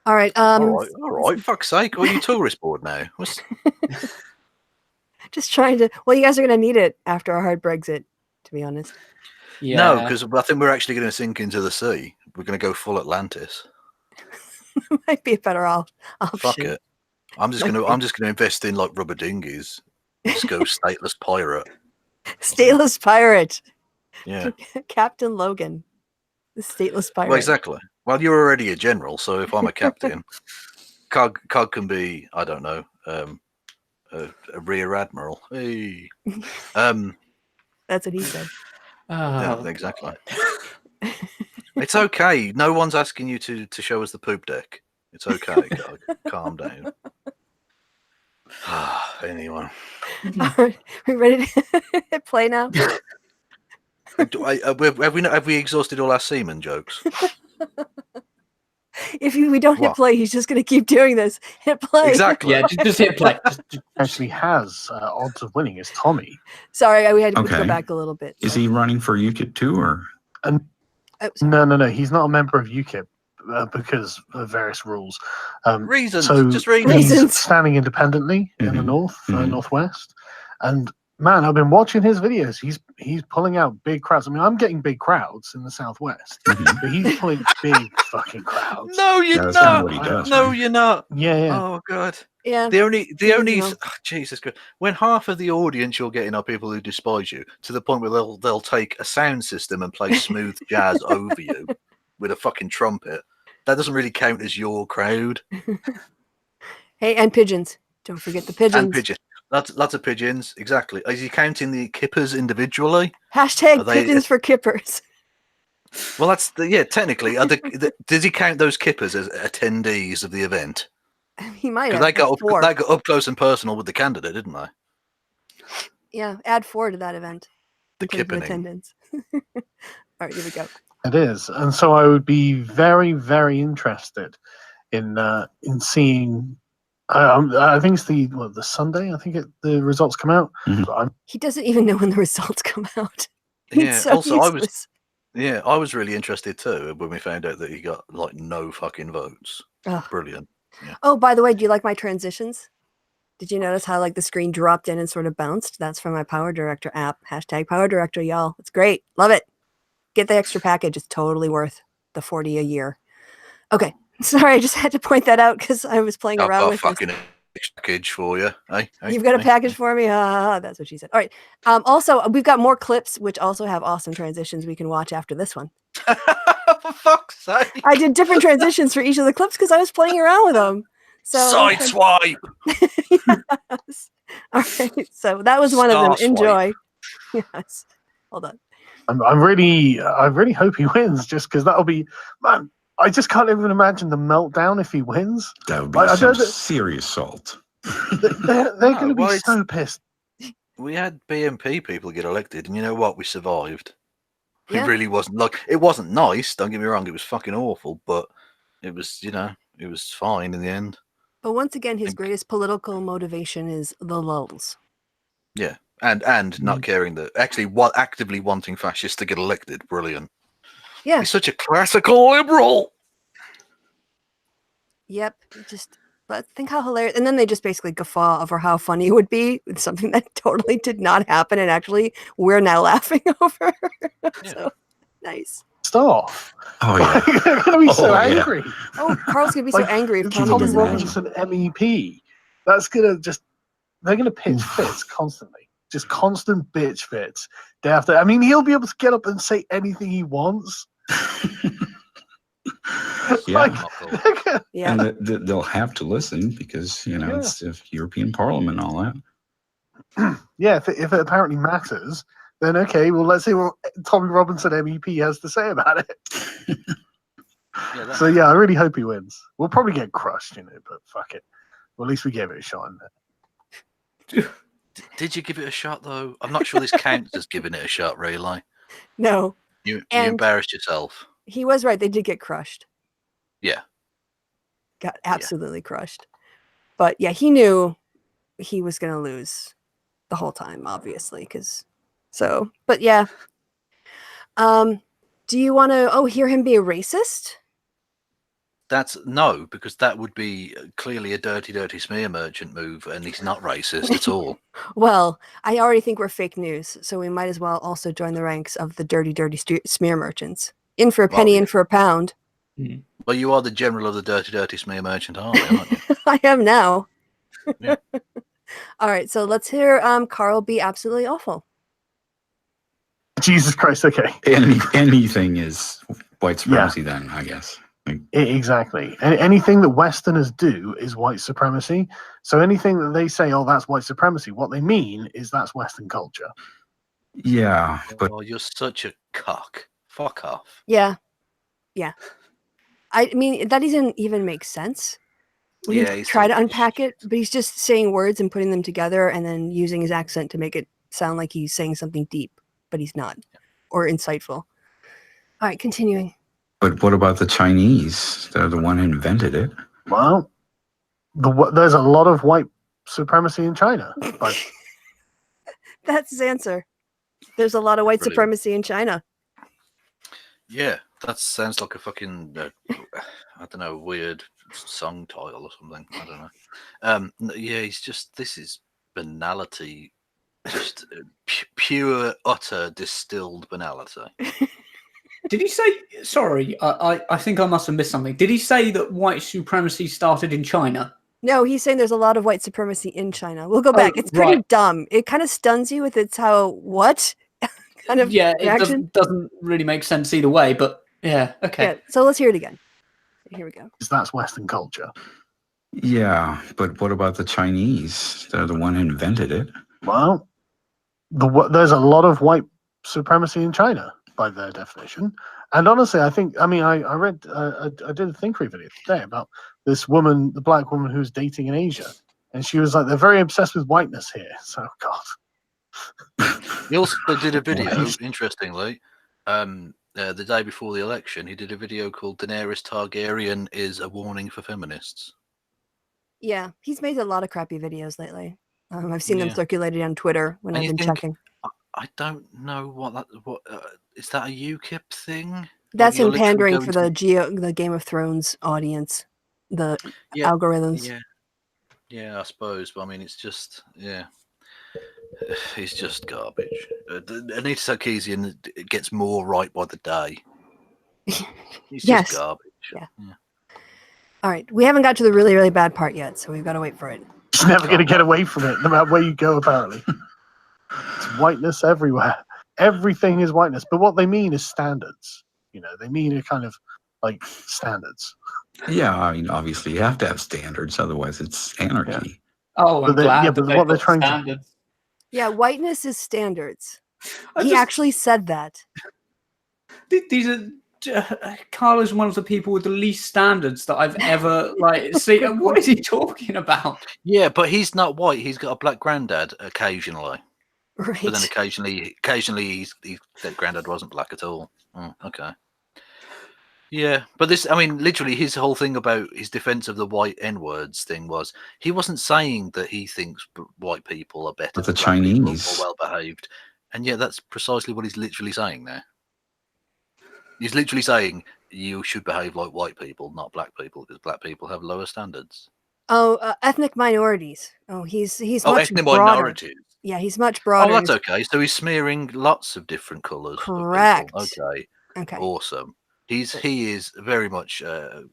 All right. All right. Fuck's sake. Are you tourist board now? Just trying to. Well, you guys are going to need it after a hard Brexit, to be honest. Yeah. No, because I think we're actually going to sink into the sea. We're going to go full Atlantis. Might be a better option. Fuck it. I'm just going to invest in like rubber dinghies. Just go stateless pirate. Stateless pirate. Yeah. Captain Logan, the stateless pirate. Well, exactly. Well, you're already a general, so if I'm a captain, Cog can be, I don't know, a rear admiral. Hey. That's what he said. Yeah, Oh, exactly. God. It's okay. No one's asking you to show us the poop deck. It's okay, Cog. Calm down. Anyway. All right, we ready to hit play now? Have we exhausted all our semen jokes? If we don't hit What? play, he's just going to keep doing this. Hit play. Exactly. Yeah, just hit play. Actually has odds of winning is Tommy. Sorry, we had to Okay. go back a little bit. Is he running for UKIP too, or? And Oh, sorry. no, he's not a member of UKIP because of various rules. Reasons. So Just reasons. he's Reasons. standing independently in the northwest, and man, I've been watching his videos. He's pulling out big crowds. I mean, I'm getting big crowds in the southwest, but he's pulling big fucking crowds. No, you're Yeah, that's kinda not. what he does, No, right? you're not. Yeah. Oh God. Yeah. The only know. Jesus Christ. When half of the audience you're getting are people who despise you to the point where they'll take a sound system and play smooth jazz over you with a fucking trumpet. That doesn't really count as your crowd. Hey, and pigeons. Don't forget the pigeons. And pigeons. Lots of pigeons. Exactly. Is he counting the kippers individually? Hashtag Are they- pigeons for kippers. Well, that's technically. Does he count those kippers as attendees of the event? He might Because have. they got four. up close and personal with the candidate, didn't they? Yeah, add 4 to that event. The in terms of kippening. attendance. All right, here we go. It is, and so I would be very, very interested in seeing. I think it's the Sunday. I think the results come out. Mhm. So He doesn't even know when the results come out. Yeah. He's so Also, useless. I was really interested too when we found out that he got like no fucking votes. Ugh. Brilliant. Oh, by the way, do you like my transitions? Did you notice how like the screen dropped in and sort of bounced? That's from my Power Director app. Hashtag Power Director, y'all. It's great. Love it. Get the extra package. It's totally worth the $40 a year. Okay. Sorry, I just had to point that out because I was playing I've around got a with fucking package for you. Hey, You've got a package for me? That's what she said. All right. Also, we've got more clips which also have awesome transitions we can watch after this one. For fuck's sake. I did different transitions for each of the clips because I was playing around with them. So Sideswipe. yes. All right. So that was one of them. Star swipe. Enjoy. Yes. Hold on. I really hope he wins, just because that'll be, man. I just can't even imagine the meltdown if he wins. That would be I don't some know- serious salt. They're going to be well, so pissed. We had BNP people get elected, and you know what? We survived. Yeah. It really wasn't like it wasn't nice. Don't get me wrong; it was fucking awful, but it was, it was fine in the end. But once again, his greatest political motivation is the lulls. Yeah, and not caring that actually actively wanting fascists to get elected. Brilliant. Yeah. He's such a classical liberal. Yep. But think how hilarious. And then they just basically guffaw over how funny it would be. It's something that totally did not happen. And actually, we're now laughing over. So nice. Stuff. Oh yeah. They're going to be so Oh, yeah. angry. Oh, Carl's going to be so Like, angry if Tommy Tommy doesn't win. Robinson MEP. That's going to they're going to pitch fits constantly. Just constant bitch fits. Day after. I mean, he'll be able to get up and say anything he wants. Yeah. Yeah. And they'll have to listen because it's the European Parliament and all that. Yeah, if it apparently matters, then okay, well, let's see what Tommy Robinson MEP has to say about it. So yeah, I really hope he wins. We'll probably get crushed, but fuck it. Well, at least we gave it a shot in there. Did you give it a shot though? I'm not sure this counts as giving it a shot, really. No. You And- embarrassed yourself. He was right. They did get crushed. Yeah. Got absolutely crushed. But yeah, he knew he was going to lose the whole time, obviously. But yeah. Do you want to, hear him be a racist? That's no, because that would be clearly a dirty, dirty smear merchant move, and he's not racist at all. Well, I already think we're fake news, so we might as well also join the ranks of the dirty, dirty smear merchants. In for a penny, in for a pound. Well, you are the general of the dirty, dirty smear merchant army, aren't you? I am now. Yeah. All right, so let's hear Carl be absolutely awful. Jesus Christ. Okay. Anything is white supremacy then, I guess. Exactly. Anything that Westerners do is white supremacy. So anything that they say, oh, that's white supremacy, what they mean is that's Western culture. Yeah, but Oh, you're such a cock. Fuck off. Yeah. Yeah. I mean, that doesn't even make sense. We Yeah, can he's try to talking unpack shit. it, but he's just saying words and putting them together and then using his accent to make it sound like he's saying something deep, but he's not, or insightful. All right, continuing. But what about the Chinese? They're the one who invented it. Well, there's a lot of white supremacy in China. But That's his answer. There's a lot of white Brilliant. supremacy in China. Yeah, that sounds like a fucking, I don't know, weird song title or something. I don't know. Yeah, this is banality. Just pure, utter, distilled banality. Did he say? Sorry, I think I must have missed something. Did he say that white supremacy started in China? No, he's saying there's a lot of white supremacy in China. We'll go back. It's pretty right. dumb. It kind of stuns you with its how, what? kind of Yeah, reaction. it doesn't really make sense either way, but yeah, okay. Yeah, so let's hear it again. Here we go. that's Western culture. Yeah, but what about the Chinese? They're the one who invented it. Well, there's a lot of white supremacy in China by their definition. And honestly, I read, I did a Thinkery video today about this woman, the black woman who's dating in Asia. And she was like, they're very obsessed with whiteness here. So, God. He also did a video, interestingly, the day before the election. He did a video called Daenerys Targaryen is a warning for feminists. Yeah, he's made a lot of crappy videos lately. I've seen them circulated on Twitter when I've been checking. I don't know what is that a UKIP thing? That's him pandering for the Game of Thrones audience, the algorithms. Yeah, I suppose. But I mean, it's just he's just garbage. Anita Sarkeesian gets more right by the day. He's just garbage. Yeah. All right, we haven't got to the really, really bad part yet, so we've got to wait for it. You're never going to get away from it, no matter where you go, apparently. It's whiteness everywhere. Everything is whiteness. But what they mean is standards. They mean a kind of like standards. Yeah, I mean, obviously you have to have standards, otherwise it's anarchy. Yeah. Oh, I'm glad but what they're trying to... Yeah, whiteness is standards. He actually said that. These are... Carlo's one of the people with the least standards that I've ever seen. What is he talking about? Yeah, but he's not white. He's got a black granddad occasionally. Right. But then occasionally his granddad wasn't black at all. Oh, okay. Yeah, but literally his whole thing about his defense of the white N-words thing was he wasn't saying that he thinks white people are better than the Chinese or well behaved, and yeah, that's precisely what he's literally saying there. He's literally saying you should behave like white people, not black people, because black people have lower standards. Oh, ethnic minorities. Oh, he's much ethnic broader. minorities. Yeah, he's much broader. Oh, that's okay. So he's smearing lots of different colours. Correct. Okay. Awesome. He is very much a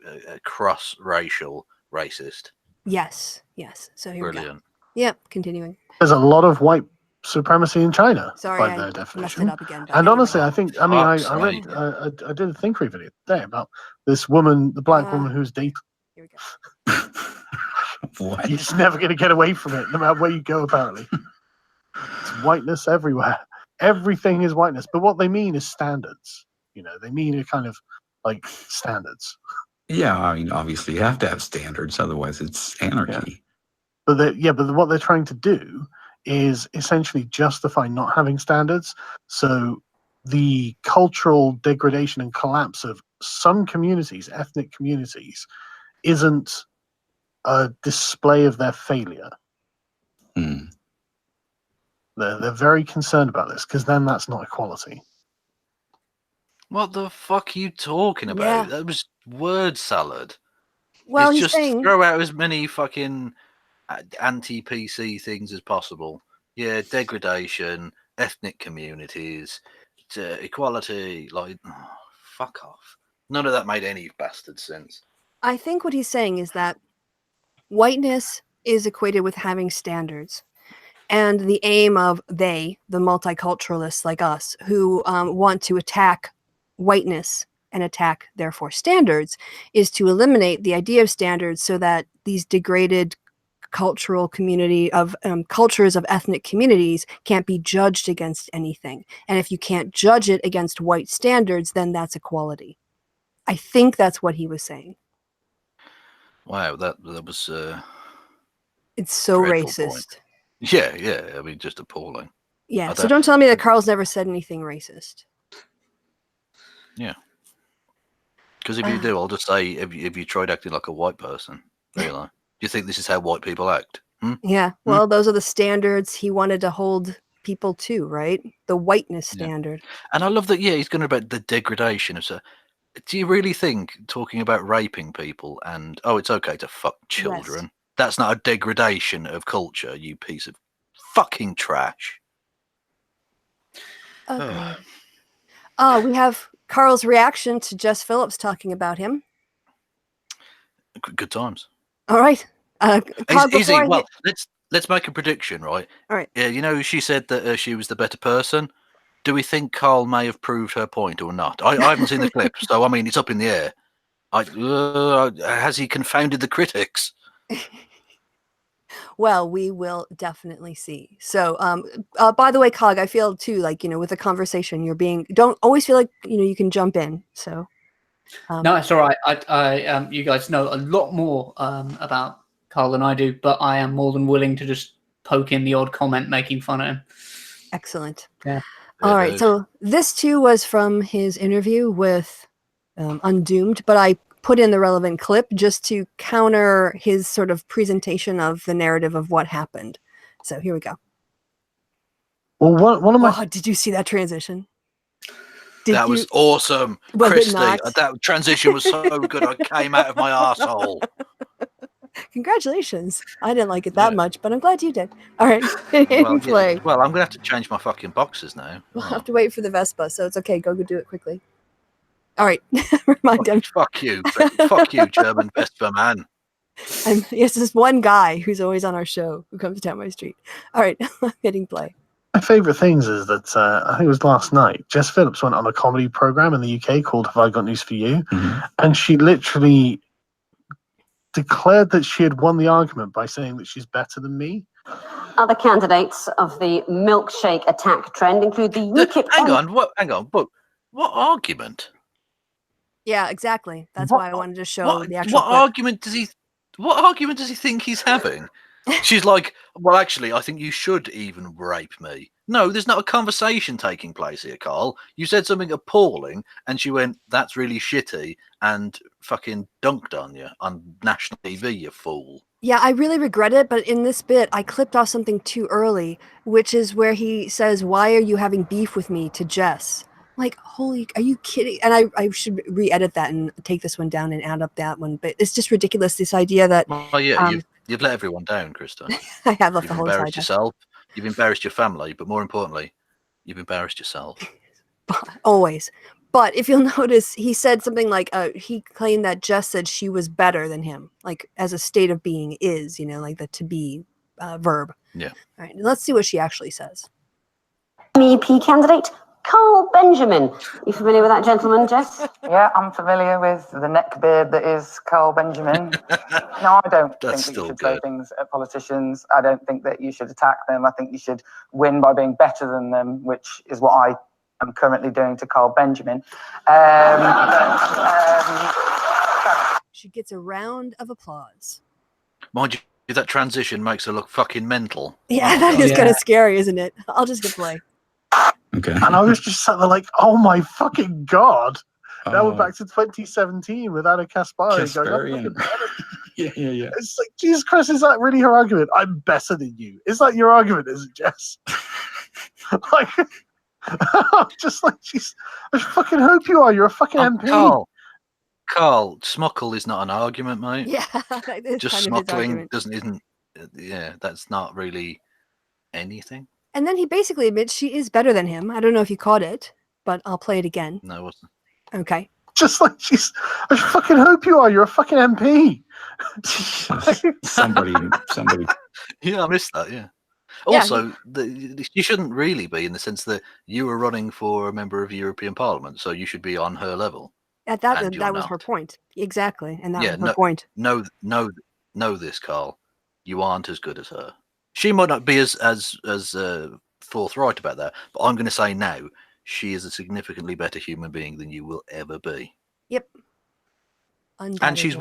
cross-racial racist. Yes. So here Brilliant. we go. Yep, continuing. There's a lot of white supremacy in China. Sorry, by their I definition. messed it up again. And honestly, I read, I did a Thinkery video today about this woman, the black woman who's dating. Here we go. What? You're just never going to get away from it, no matter where you go, apparently. It's whiteness everywhere. Everything is whiteness. But what they mean is standards. They mean a kind of like standards. Yeah, I mean, obviously you have to have standards, otherwise it's anarchy. Yeah. But what they're trying to do is essentially justify not having standards. So the cultural degradation and collapse of some communities, ethnic communities, isn't a display of their failure. They're very concerned about this because then that's not equality. What the fuck are you talking about? Yeah. That was word salad. Well, it's he's just saying... throw out as many fucking anti-PC things as possible. Yeah, degradation, ethnic communities, equality. Fuck off. None of that made any bastard sense. I think what he's saying is that whiteness is equated with having standards. And the aim of the multiculturalists like us, who want to attack whiteness and attack, therefore, standards, is to eliminate the idea of standards so that these degraded cultural community of cultures of ethnic communities can't be judged against anything. And if you can't judge it against white standards, then that's equality. I think that's what he was saying. Wow, that was it's so dreadful racist. Point. Yeah. I mean, just appalling. Yeah. So don't tell me that Carl's never said anything racist. Yeah. Because if you do, I'll just say, have you tried acting like a white person? Really? Do you think this is how white people act? Yeah. Well, those are the standards he wanted to hold people to, right? The whiteness standard. And I love that. Yeah, he's going about the degradation of. Do you really think talking about raping people and it's okay to fuck children? That's not a degradation of culture, you piece of fucking trash. Oh, we have Carl's reaction to Jess Phillips talking about him. Good times. All right. Easy. Well, let's make a prediction, right? All right. Yeah, she said that she was the better person. Do we think Carl may have proved her point or not? I haven't seen the clip, so I mean it's up in the air. Has he confounded the critics? Well, we will definitely see. So, by the way, Cog, I feel too like with a conversation, don't always feel like you can jump in. So. No, it's all right. I you guys know a lot more about Carl than I do, but I am more than willing to just poke in the odd comment making fun of him. Excellent. Yeah. All right. So this too was from his interview with Undoomed, but I put in the relevant clip just to counter his sort of presentation of the narrative of what happened. So here we go. Well, one of my. Oh, did you see that transition? That was awesome, Christy. That transition was so good. I came out of my arsehole. Congratulations. I didn't like it that much, but I'm glad you did. All right. Play. Well, I'm going to have to change my fucking boxes now. We'll have to wait for the Vespa, so it's okay. Go do it quickly. All right. Remind him. Fuck you. Fuck you, German Vespa man. Yes, this one guy who's always on our show who comes down my street. All right. I'm hitting play. My favourite things is that I think it was last night, Jess Phillips went on a comedy programme in the UK called Have I Got News For You? Mm-hmm. And she literally declared that she had won the argument by saying that she's better than me. Other candidates of the milkshake attack trend include the UKIP... Hang on. But what argument? Yeah, exactly. That's why I wanted to show the actual clip. What argument does he think he's having? She's like, well, actually, I think you should even rape me. No, there's not a conversation taking place here, Carl. You said something appalling, and she went, that's really shitty, and fucking dunked on you on national TV, you fool. Yeah, I really regret it, but in this bit, I clipped off something too early, which is where he says, why are you having beef with me to Jess? Like, holy, are you kidding? And I should re-edit that and take this one down and add up that one, but it's just ridiculous, this idea that... Well, yeah, you've let everyone down, Krista. I have left the whole You've embarrassed yourself. You've embarrassed your family, but more importantly, you've embarrassed yourself. Always. But if you'll notice, he said something like, he claimed that Jess said she was better than him, like as a state of being is, like the to be verb. Yeah. All right, let's see what she actually says. MEP candidate, Carl Benjamin. You familiar with that gentleman, Jess? Yeah, I'm familiar with the neckbeard that is Carl Benjamin. No, I don't think that you should say things at politicians. I don't think that you should attack them. I think you should win by being better than them, which is what I am currently doing to Carl Benjamin. She gets a round of applause. Mind you, that transition makes her look fucking mental. Yeah, that is kind of scary, isn't it? I'll just hit play. Okay. And I was just sat there like, oh my fucking God. Now we're back to 2017 with Anna Kaspari going, yeah. It's like, Jesus Christ, is that really her argument? I'm better than you. Is that your argument, is it, Jess? Like, I'm just like, I fucking hope you are. You're a fucking MP. Carl, smuckle is not an argument, mate. Yeah. Just smuckling isn't, that's not really anything. And then he basically admits she is better than him. I don't know if you caught it, but I'll play it again. No, it wasn't. Okay. Just like I fucking hope you are. You're a fucking MP. somebody. Yeah, I missed that. Yeah. Also, you shouldn't really be, in the sense that you were running for a member of European Parliament, so you should be on her level. At that was her point. Exactly, and that was her point. Know this, Carl. You aren't as good as her. She might not be as forthright about that, but I'm going to say now, she is a significantly better human being than you will ever be. Yep. And she's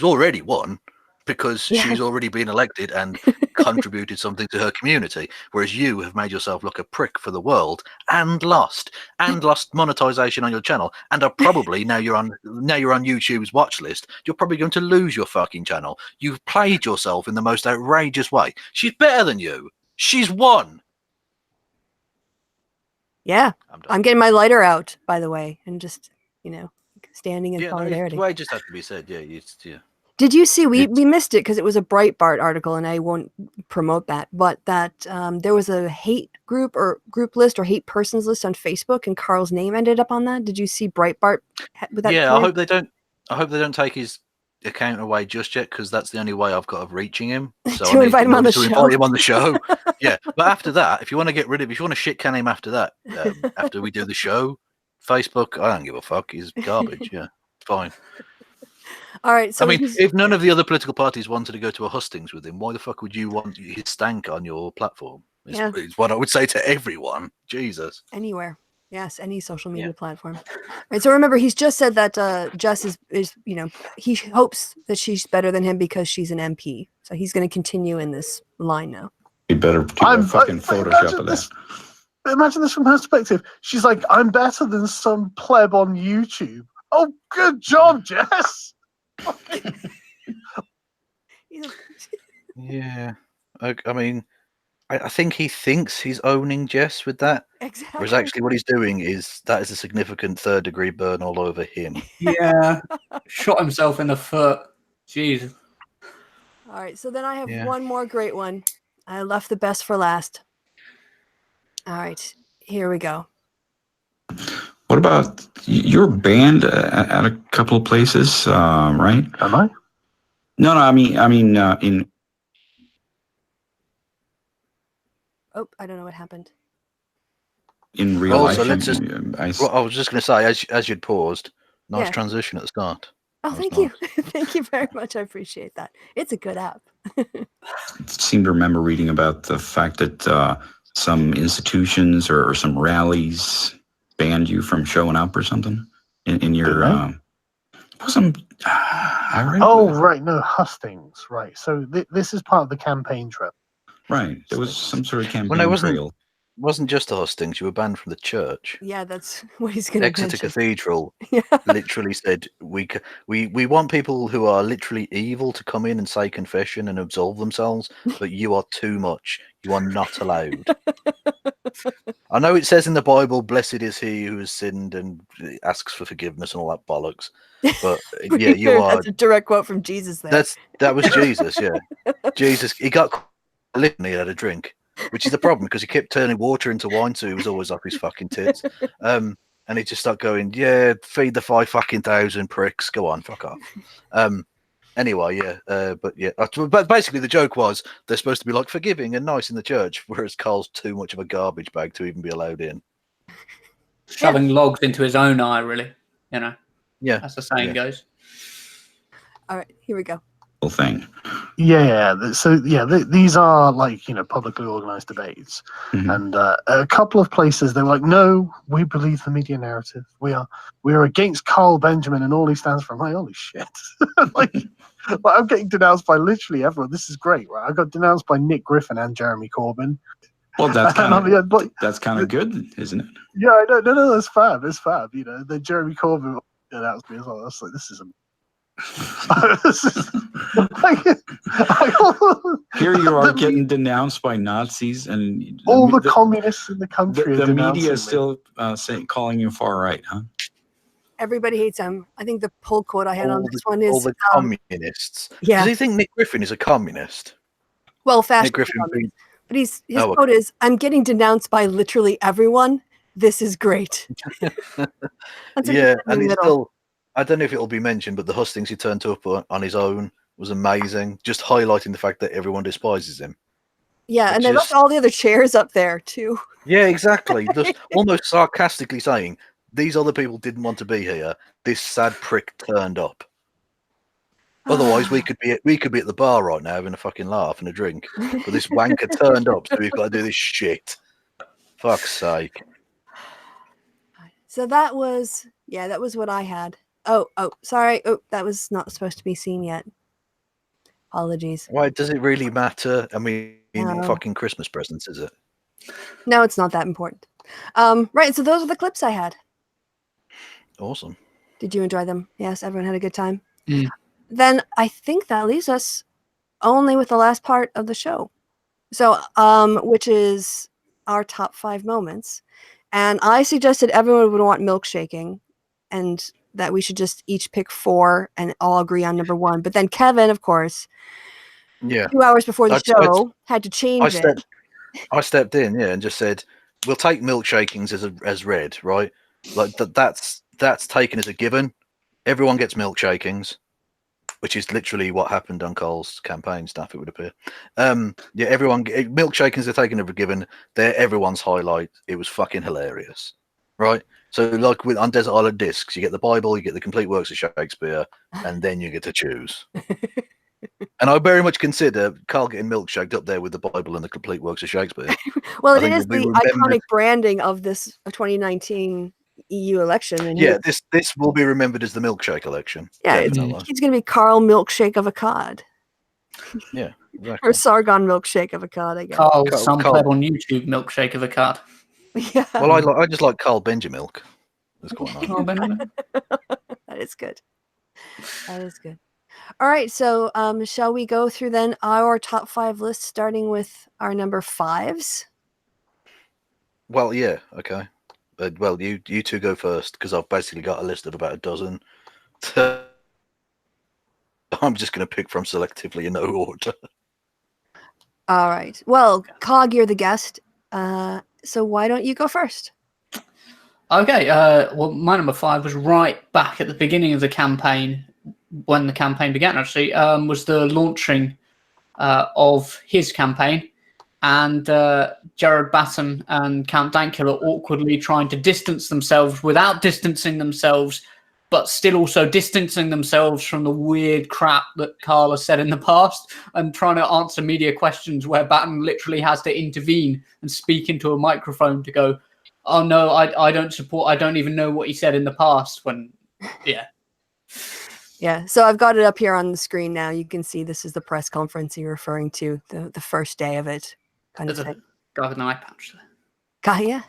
already won, because she's already been elected and contributed something to her community, whereas you have made yourself look a prick for the world and lost monetization on your channel, and are probably now you're on YouTube's watch list. You're probably going to lose your fucking channel. You've played yourself in the most outrageous way. She's better than you. She's won. Yeah, I'm getting my lighter out, by the way, and just standing in solidarity. Well, it just has to be said. Yeah, Did you see, we missed it because it was a Breitbart article, and I won't promote that, but that there was a hate group or group list or hate persons list on Facebook, and Carl's name ended up on that. Did you see Breitbart with that? Yeah, I hope they don't take his account away just yet, because that's the only way I've got of reaching him. So to invite him on the show. Invite him on the show. Yeah, but after that, if you want to if you want to shit can him after that, after we do the show, Facebook, I don't give a fuck. He's garbage. Yeah, fine. All right. So I mean, if none of the other political parties wanted to go to a hustings with him, why the fuck would you want his stank on your platform? Is what I would say to everyone. Jesus. Anywhere. Yes, any social media platform. Right. So remember, he's just said that Jess is he hopes that she's better than him because she's an MP. So he's going to continue in this line now. Be better to fucking Photoshop of that. Imagine this from her perspective. She's like, I'm better than some pleb on YouTube. Oh, good job, Jess. Yeah. I mean, I think he thinks he's owning Jess with that. Exactly. Whereas actually what he's doing is a significant third-degree burn all over him. Yeah. Shot himself in the foot. Jeez. All right. So then I have one more great one. I left the best for last. All right. Here we go. What about you're banned at a couple of places, right? Am I? No. I mean, in. Oh, I don't know what happened. In real life, let's just. I was just going to say, as you'd paused, nice transition at the start. Oh, thank you. Thank you very much. I appreciate that. It's a good app. I seem to remember reading about the fact that some institutions or some rallies banned you from showing up or something in your. Wasn't. Right. No, hustings. Right. So this is part of the campaign trail. Right. There was some sort of campaign trail. Wasn't just the hustings. You were banned from the church. Yeah, that's what he's going to Exeter Cathedral literally said, we want people who are literally evil to come in and say confession and absolve themselves, but you are too much. You are not allowed. I know it says in the Bible, blessed is he who has sinned and asks for forgiveness and all that bollocks. But yeah, you are. That's a direct quote from Jesus there. That was Jesus, yeah. Jesus, he got lit and he had a drink. Which is the problem, because he kept turning water into wine, so he was always up his fucking tits. And he just started going, feed the 5,000 pricks. Go on, fuck off. Anyway, but basically the joke was they're supposed to be like forgiving and nice in the church, whereas Carl's too much of a garbage bag to even be allowed in. Shoving logs into his own eye, really. Yeah, as the saying goes. All right, here we go. Thing. These are like publicly organized debates, and a couple of places they're like, no, we believe the media narrative. We are against Carl Benjamin and all he stands for. I'm like, holy shit! like I'm getting denounced by literally everyone. This is great, right? I got denounced by Nick Griffin and Jeremy Corbyn. Well, that's kind of good, isn't it? Yeah, I don't. No, that's fab. It's fab. The Jeremy Corbyn denounced me as well. That's like, this is. Here you are getting denounced by Nazis and all the communists in the country. The media is still calling you far right, huh? Everybody hates him. I think the poll quote I had on this one is all the communists. Yeah. Does he think Nick Griffin is a communist? Well, Nick Griffin, but his quote is, "I'm getting denounced by literally everyone. This is great." Yeah, and he's still. I don't know if it'll be mentioned, but the hustings he turned up on his own was amazing. Just highlighting the fact that everyone despises him. Yeah, and they left all the other chairs up there too. Yeah, exactly. Just almost sarcastically saying, these other people didn't want to be here. This sad prick turned up. Otherwise, we could be at the bar right now having a fucking laugh and a drink. But this wanker turned up, so we've got to do this shit. Fuck's sake. So that was what I had. Oh, sorry. Oh, that was not supposed to be seen yet. Apologies. Why does it really matter? I mean, fucking Christmas presents, is it? No, it's not that important. Right, so those are the clips I had. Awesome. Did you enjoy them? Yes, everyone had a good time. Mm. Then I think that leaves us only with the last part of the show. So, which is our top 5 moments. And I suggested everyone would want milkshaking and that we should just each pick 4 and all agree on number 1. But then Kevin, of course, 2 hours before the show, had to change it. I stepped in, and just said, we'll take milkshakings as read, right? Like that's taken as a given. Everyone gets milkshakings, which is literally what happened on Carl's campaign stuff, it would appear. Everyone milkshakings are taken as a given. They're everyone's highlight. It was fucking hilarious, right? So like on Desert Island Discs, you get the Bible, you get the complete works of Shakespeare, and then you get to choose. And I very much consider Carl getting milkshaked up there with the Bible and the complete works of Shakespeare. Well, it is the iconic branding of this 2019 EU election. And this will be remembered as the milkshake election. Yeah, he's going to be Carl Milkshake of a Cod. Yeah, exactly. Or Sargon Milkshake of a Cod, I guess. Carl, some pleb on YouTube, Milkshake of a Cod. Yeah. Well, I just like Carl Benjamilk. That's quite nice. Carl Benjamin. That is good. That is good. All right, so shall we go through then our top 5 list, starting with our number 5s? Well, yeah, okay. Well, you two go first, because I've basically got a list of about a dozen. I'm just going to pick from selectively in no order. All right. Well, Cog, you're the guest, so why don't you go first? Okay. Well, my number 5 was right back at the beginning of the campaign, when the campaign began, actually, was the launching of his campaign, and Jared Batten and Count Dankula awkwardly trying to distance themselves without distancing themselves, but still also distancing themselves from the weird crap that Carl has said in the past, and trying to answer media questions where Batten literally has to intervene and speak into a microphone to go, oh no, I don't support, I don't even know what he said in the past, when, yeah. Yeah, so I've got it up here on the screen now. You can see this is the press conference you're referring to, the first day of it. Kind of thing. Guy with an eye patch there. Yeah.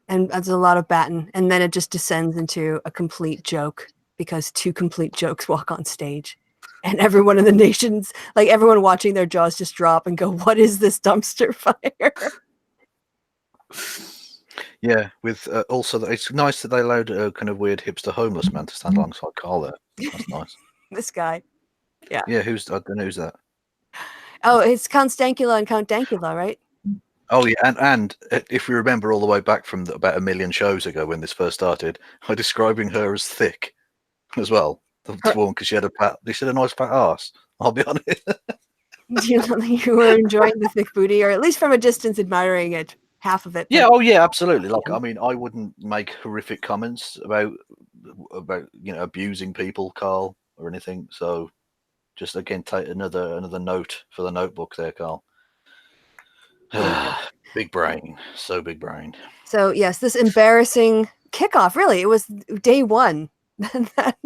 And there's a lot of Batten. And then it just descends into a complete joke, because 2 complete jokes walk on stage. And everyone in the nations, like everyone watching, their jaws just drop and go, what is this dumpster fire? Yeah, with also, it's nice that they allowed a kind of weird hipster homeless man to stand alongside Carl there. That's nice. This guy. Yeah. Yeah, I don't know who's that. Oh, it's Count Dankula and Count Dankula, right? Oh, yeah, and if you remember all the way back from about 1 million shows ago when this first started, I'm describing her as thick as well. The woman, because she had a nice fat ass. I'll be honest. You were enjoying the thick booty, or at least from a distance admiring it. Half of it. Yeah, oh yeah, absolutely. Like, I mean, I wouldn't make horrific comments about abusing people, Carl, or anything. So, just again, take another note for the notebook there, Carl. Big brain, so big brain. So yes, this embarrassing kickoff. Really, it was day 1. that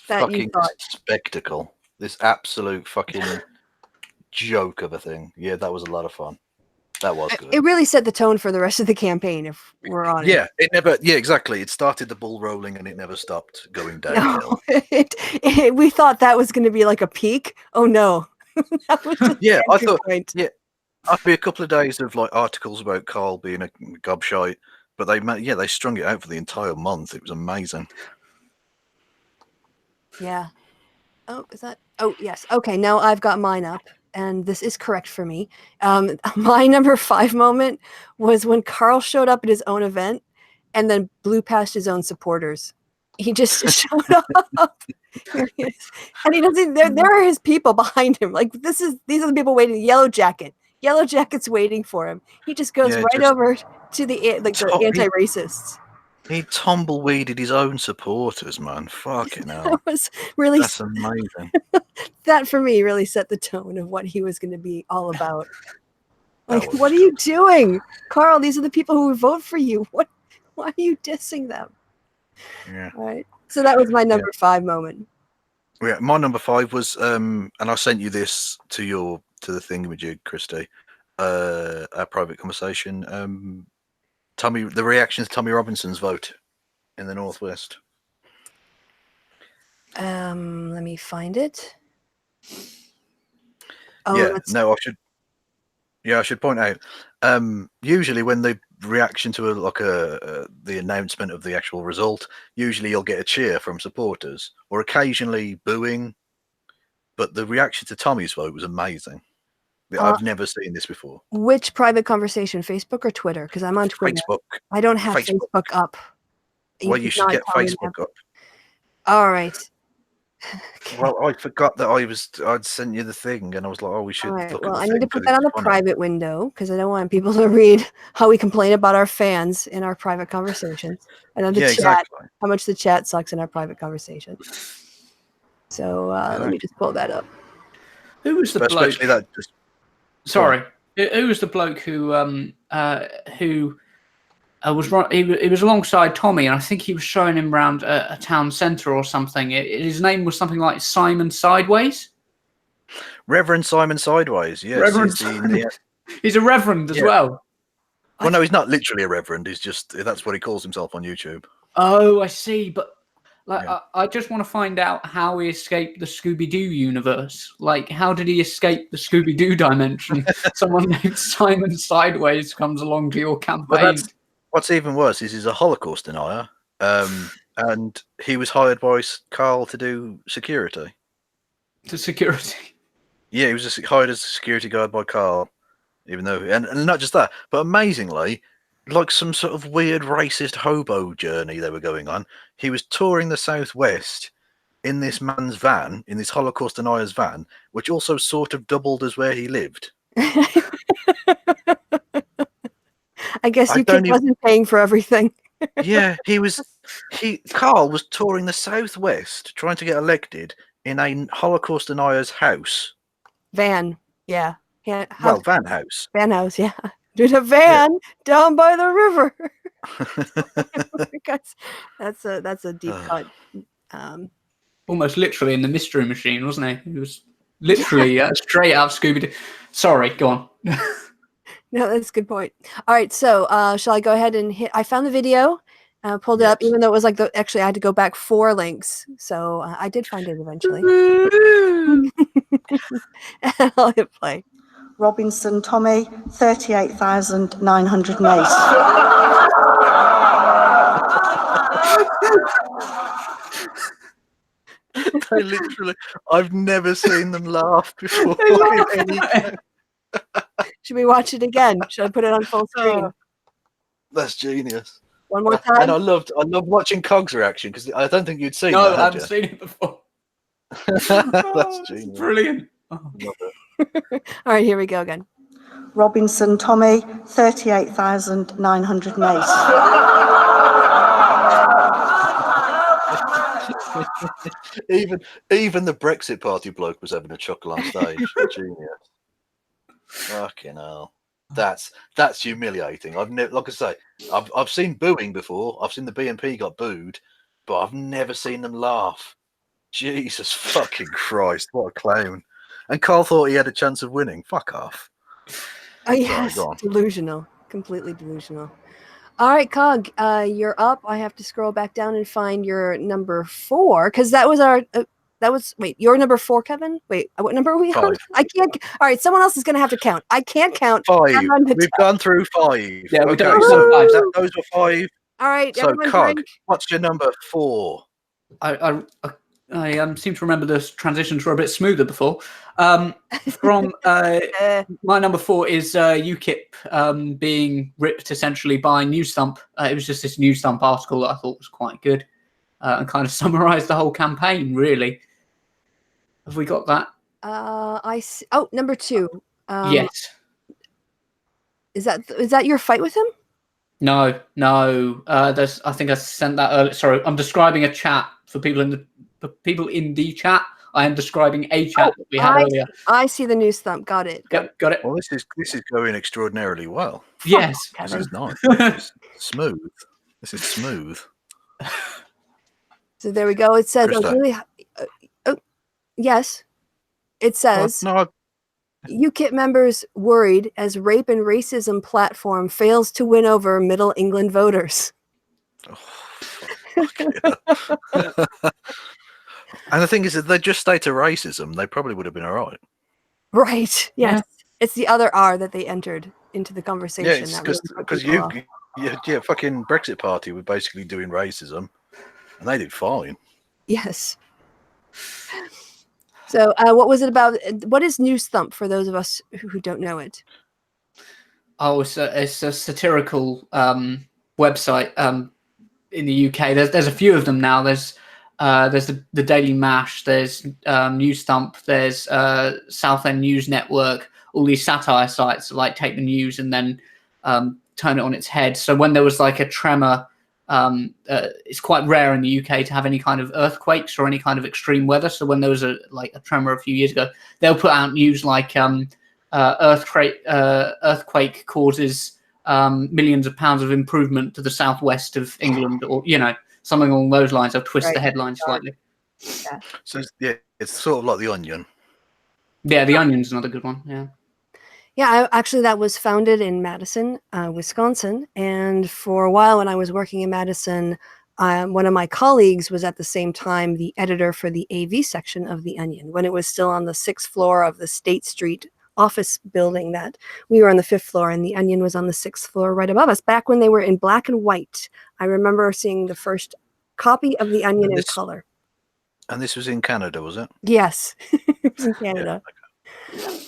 fucking spectacle. This absolute fucking joke of a thing. Yeah, that was a lot of fun. That was good. It really set the tone for the rest of the campaign, if we're honest. Yeah, exactly. It started the ball rolling and it never stopped going downhill. No, we thought that was going to be like a peak. Oh no. That was yeah, I thought. Point. Yeah, after a couple of days of like articles about Carl being a gobshite, but they strung it out for the entire month. It was amazing. Yeah. Oh, is that? Oh, yes. Okay, now I've got mine up. And this is correct for me. My number 5 moment was when Carl showed up at his own event and then blew past his own supporters. He just showed up. Here he is. And he doesn't. There are his people behind him. Like these are the people waiting. Yellow jacket, Yellow Jackets waiting for him. He just goes right over to the anti-racists. He tumbleweeded his own supporters, man. Fucking hell. That was really That's amazing. That for me really set the tone of what he was going to be all about. Like, what are you doing, Carl? These are the people who would vote for you. Why are you dissing them? Yeah. All right. So that was my number 5 moment. Yeah, my number 5 was and I sent you this to the thingamajig, Christy. Our private conversation. The reaction to Tommy Robinson's vote in the Northwest. Let me find it. Oh, yeah, no, I should point out. Usually, when the reaction to the announcement of the actual result, usually you'll get a cheer from supporters or occasionally booing. But the reaction to Tommy's vote was amazing. I've never seen this before. Which private conversation, Facebook or Twitter? Because I'm on Twitter. Facebook. I don't have Facebook up. Well, you should get Facebook up. All right. Well, I forgot that I'd sent you the thing, and I was like, oh, we should look at the I need to put that on the private window because I don't want people to read how we complain about our fans in our private conversations and on the chat, exactly. How much the chat sucks in our private conversations. So let me just pull that up. Who was the bloke? Sorry, who was the bloke who was right? He was alongside Tommy, and I think he was showing him around a town centre or something. His name was something like Simon Sideways. Reverend Simon Sideways, yes. Reverend he's a reverend as well. Well, no, he's not literally a reverend. He's that's what he calls himself on YouTube. Oh, I see. But I just want to find out how he escaped the Scooby-Doo universe. Like, how did he escape the Scooby-Doo dimension? Someone named Simon Sideways comes along to your campaign. Well, what's even worse is he's a Holocaust denier, and he was hired by Carl to do security. To security? Yeah, he was hired as a security guard by Carl, even though, and not just that, but amazingly, like some sort of weird racist hobo journey they were going on. He was touring the Southwest in this man's van, in this Holocaust denier's van, which also sort of doubled as where he lived. I guess UKIP wasn't paying for everything. Yeah, Carl was touring the Southwest trying to get elected in a Holocaust denier's house. Van, yeah. Van house. Van house, yeah. In a van down by the river. That's a deep cut. Almost literally in the Mystery Machine, wasn't he? He was literally straight out of Scooby-Doo. Sorry, go on. No, that's a good point. All right, so shall I go ahead and hit? I found the video, pulled it up, even though it was like actually I had to go back 4 links. So I did find it eventually. And I'll hit play. Robinson Tommy, 38,908. They literally, I've never seen them laugh before. Should we watch it again? Should I put it on full screen? That's genius. One more time. And I loved watching Cog's reaction because I don't think you'd seen that. No, I haven't seen it before. That's genius. Brilliant. Oh. Love it. All right, here we go again. Robinson Tommy, 38,908. even the Brexit Party bloke was having a chuckle on stage. Genius. Fucking hell. That's humiliating. I've never, like I say, I've seen booing before. I've seen the BNP got booed, but I've never seen them laugh. Jesus fucking Christ, what a clown. And Carl thought he had a chance of winning. Fuck off. Oh, yes. Delusional. Completely delusional. All right, Cog, you're up. I have to scroll back down and find your number 4, because that was our... wait, your number 4, Kevin? Wait, what number are we 5. on? I can't... All right, someone else is going to have to count. I can't count. 5. We've gone through 5. Yeah, okay, so 5. Those were 5. All right, so Cog, what's your number 4? I seem to remember the transitions were a bit smoother before. From my number 4 is UKIP being ripped essentially by Newsthump. It was just this Newsthump article that I thought was quite good and kind of summarised the whole campaign, really. Have we got that? I see. Oh, number 2. Yes. Is that your fight with him? No. There's. I think I sent that earlier. Sorry, I'm describing a chat for people in the chat. I am describing a chat that we had earlier. I see the news thump. Got it. Got it. Well, this is going extraordinarily well. Yes, this is nice. This is smooth. This is smooth. So there we go. It says, Krista. yes. It says, No, UKIP members worried as rape and racism platform fails to win over Middle England voters. and the thing is, if they just stated racism, they probably would have been all right. Right. Yes. Yeah. It's the other R that they entered into the conversation. Yeah, because fucking Brexit Party were basically doing racism, and they did fine. Yes. So, what was it about? What is News Thump for those of us who don't know it? Oh, it's a satirical website in the UK. There's a few of them now. There's the Daily Mash. There's News Thump. There's Southend News Network. All these satire sites like take the news and then turn it on its head. So when there was like a tremor, it's quite rare in the UK to have any kind of earthquakes or any kind of extreme weather. So when there was a tremor a few years ago, they'll put out news like earthquake causes millions of pounds of improvement to the southwest of England, or something along those lines. They'll twist the headline slightly. Yeah. So it's sort of like The Onion. Yeah, The Onion's another good one. Yeah. Yeah, actually, that was founded in Madison, Wisconsin. And for a while when I was working in Madison, one of my colleagues was at the same time the editor for the AV section of The Onion, when it was still on the 6th floor of the State Street office building. That we were on the 5th floor and The Onion was on the 6th floor right above us, back when they were in black and white. I remember seeing the first copy of The Onion in color. And this was in Canada, was it? Yes, it was in Canada. Yeah, okay.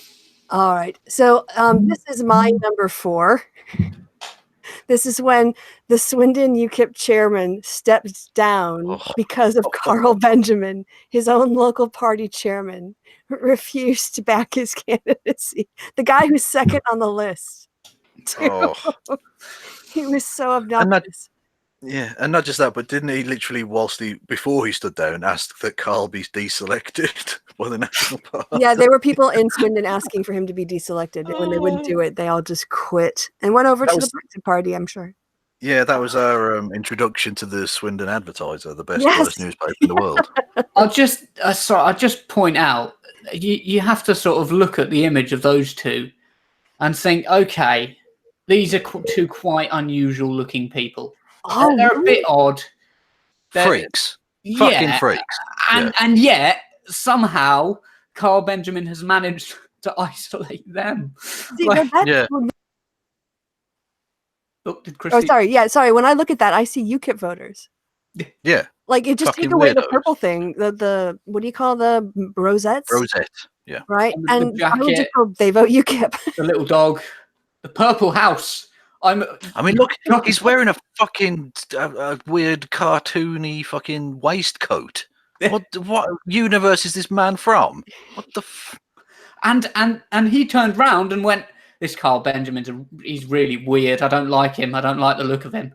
All right. So this is my number 4. This is when the Swindon UKIP chairman stepped down because of Carl Benjamin, his own local party chairman, refused to back his candidacy. The guy who's second on the list. He was so obnoxious. And not just that, but didn't he literally, before he stood down, ask that Carl be deselected by the National Party? Yeah, there were people in Swindon asking for him to be deselected, and when they wouldn't do it, they all just quit and went over to the Brexit Party, I'm sure. Yeah, that was our introduction to the Swindon Advertiser, the best worst newspaper in the world. I'll just point out, you have to sort of look at the image of those two and think, okay, these are two quite unusual looking people. They're a bit odd. Freaks. Fucking freaks. And yet, somehow, Carl Benjamin has managed to isolate them. Sorry. When I look at that, I see UKIP voters. Yeah. Like, it just take away the purple thing. The what do you call the rosettes? Rosette. Yeah. Right? And I would just go, they vote UKIP. The little dog. The purple house. I mean, look, he's wearing a fucking weird cartoony fucking waistcoat. What universe is this man from? What the And he turned round and went, this Carl Benjamin's he's really weird. I don't like him. I don't like the look of him.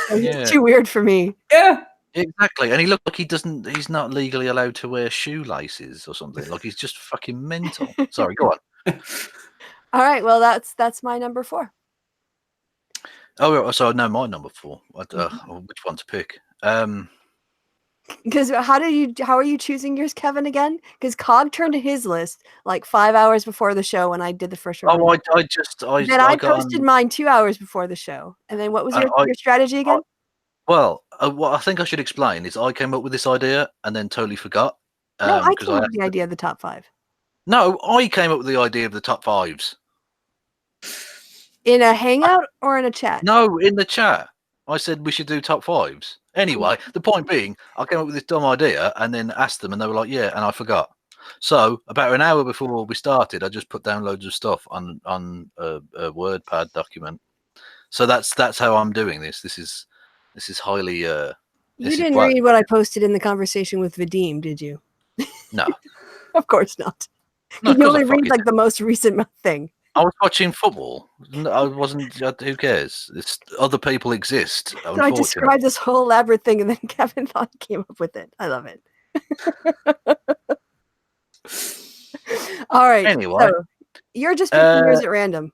He's too weird for me. Yeah. Exactly. And he looked like he's not legally allowed to wear shoelaces or something. Like, he's just fucking mental. Sorry, go on. All right, well, that's my number 4. Oh, so no, my number 4. Which one to pick? Because how are you choosing yours, Kevin, again? Because Cog turned to his list like 5 hours before the show when I did the first one. Oh, I posted mine 2 hours before the show. And then what was your strategy again? What I think I should explain is I came up with this idea and then totally forgot. No, I came up with the idea of the top 5. No, I came up with the idea of the top 5s. In a hangout or in a chat? No, in the chat. I said we should do top 5s. Anyway, the point being, I came up with this dumb idea and then asked them and they were like, yeah, and I forgot. So about an hour before we started, I just put down loads of stuff on a WordPad document. So that's how I'm doing this. This is highly... you didn't read what I posted in the conversation with Vadim, did you? No. Of course not. You only read like the most recent thing. I was watching football. I wasn't. Who cares? It's, other people exist. So I described this whole elaborate thing, and then Kevin thought he came up with it. I love it. All right. Anyway, so you're just picking yours at random.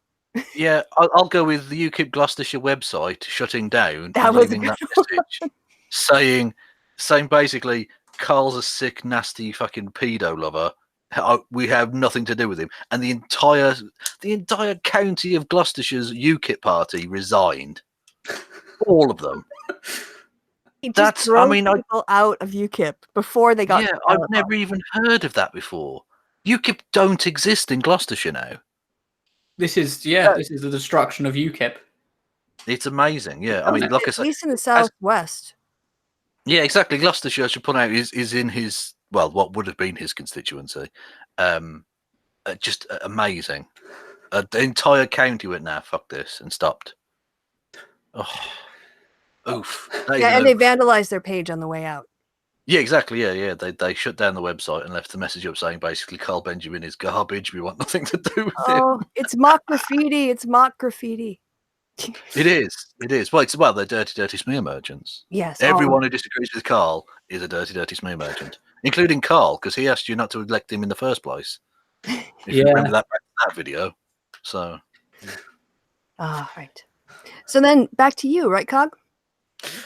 Yeah, I'll go with the UKIP Gloucestershire website shutting down That and was leaving that message saying basically Carl's a sick, nasty fucking pedo lover. We have nothing to do with him, and the entire county of Gloucestershire's UKIP party resigned. All of them. That's people out of UKIP before they got. Yeah, I've never even heard of that before. UKIP don't exist in Gloucestershire now. This is the destruction of UKIP. It's amazing. Yeah, I mean, like I said, at least in the southwest. Yeah, exactly. Gloucestershire, I should point out, is in his, well, what would have been his constituency. Just amazing. The entire county went, nah, fuck this, and stopped. Oh, oof. Yeah, and they vandalized their page on the way out. Yeah, exactly. Yeah. They shut down the website and left the message up saying basically Carl Benjamin is garbage. We want nothing to do with him. Oh, it's mock graffiti. It's mock graffiti. It is. Well, they're dirty smear merchants. Yes. Everyone who disagrees with Carl is a dirty smear merchant, including Carl, because he asked you not to elect him in the first place. If you remember that video. So. Right. So then back to you, right, Cog?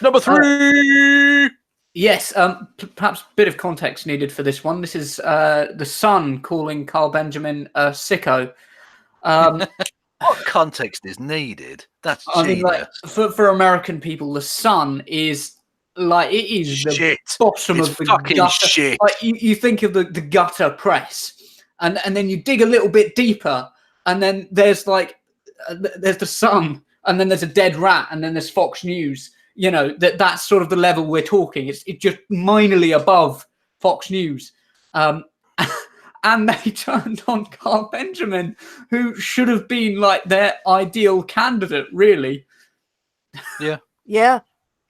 Number 3. Yes. Perhaps a bit of context needed for this one. This is the Sun calling Carl Benjamin a sicko. What context is needed? That's genius. I mean, like, for American people, the Sun is like the bottom of the gutter. Shit. Like, you think of the gutter press, and then you dig a little bit deeper, and then there's there's the Sun, and then there's a dead rat, and then there's Fox News. You know, that's sort of the level we're talking. It's just minorly above Fox News. And they turned on Carl Benjamin, who should have been like their ideal candidate, really. Yeah. Yeah.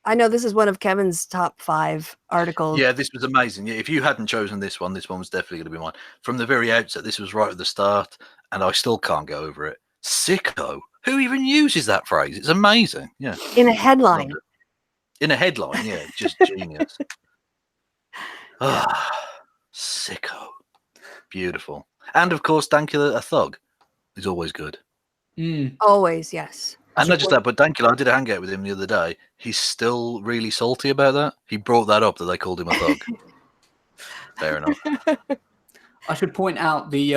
I know this is one of Kevin's top 5 articles. Yeah, this was amazing. Yeah, if you hadn't chosen this one was definitely going to be mine. From the very outset, this was right at the start, and I still can't go over it. Sicko? Who even uses that phrase? It's amazing. Yeah. In a headline. In a headline, yeah. Just genius. Sicko. Beautiful. And of course, Dankula, a thug, is always good. Always, yes. And not just that, but Dankula, I did a hangout with him the other day. He's still really salty about that. He brought that up, that they called him a thug. Fair enough. I should point out the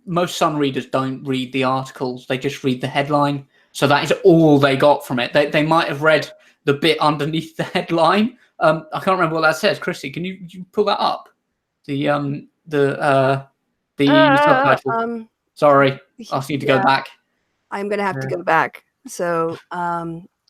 most Sun readers don't read the articles; they just read the headline. So that is all they got from it. They might have read the bit underneath the headline. I can't remember what that says. Christy, can you pull that up? The subtitle. Sorry, I need to go back. I'm gonna have to go back. So,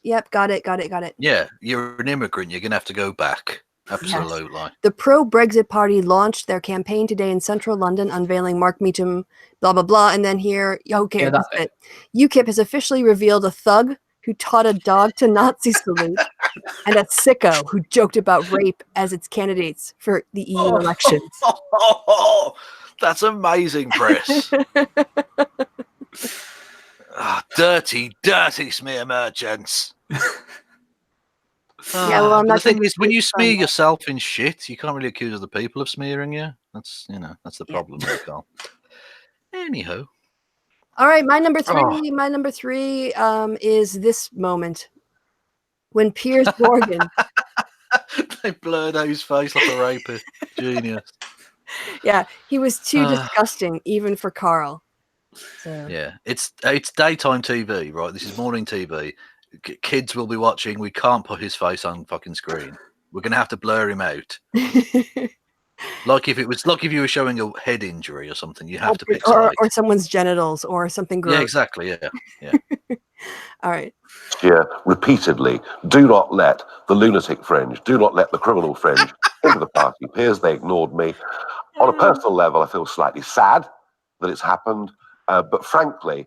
yep, got it. Yeah, you're an immigrant. You're gonna have to go back. Absolutely. Yes. The pro-Brexit party launched their campaign today in central London, unveiling Mark Meacham, blah, blah, blah. And then here, okay, that's it. UKIP has officially revealed a thug who taught a dog to Nazi salute and a sicko who joked about rape as its candidates for the EU elections. That's amazing, press. Dirty smear merchants. Yeah, well, I'm not the thing is, when you smear yourself in shit, you can't really accuse other people of smearing you. That's the problem, Carl. Anyhow. All right, my number 3. My number 3 is this moment when Piers Morgan. They blurred out his face like a rapist. Genius. Yeah, he was too disgusting even for Carl. So. Yeah, it's daytime TV, right? This is morning TV. Kids will be watching. We can't put his face on fucking screen. We're gonna have to blur him out. Like if you were showing a head injury or something, you have to pixelate. Or someone's genitals or something gross. Yeah, exactly. Yeah. All right. Yeah, repeatedly. Do not let the lunatic fringe, do not let the criminal fringe into the party. Piers, they ignored me. On a personal level, I feel slightly sad that it's happened. But frankly,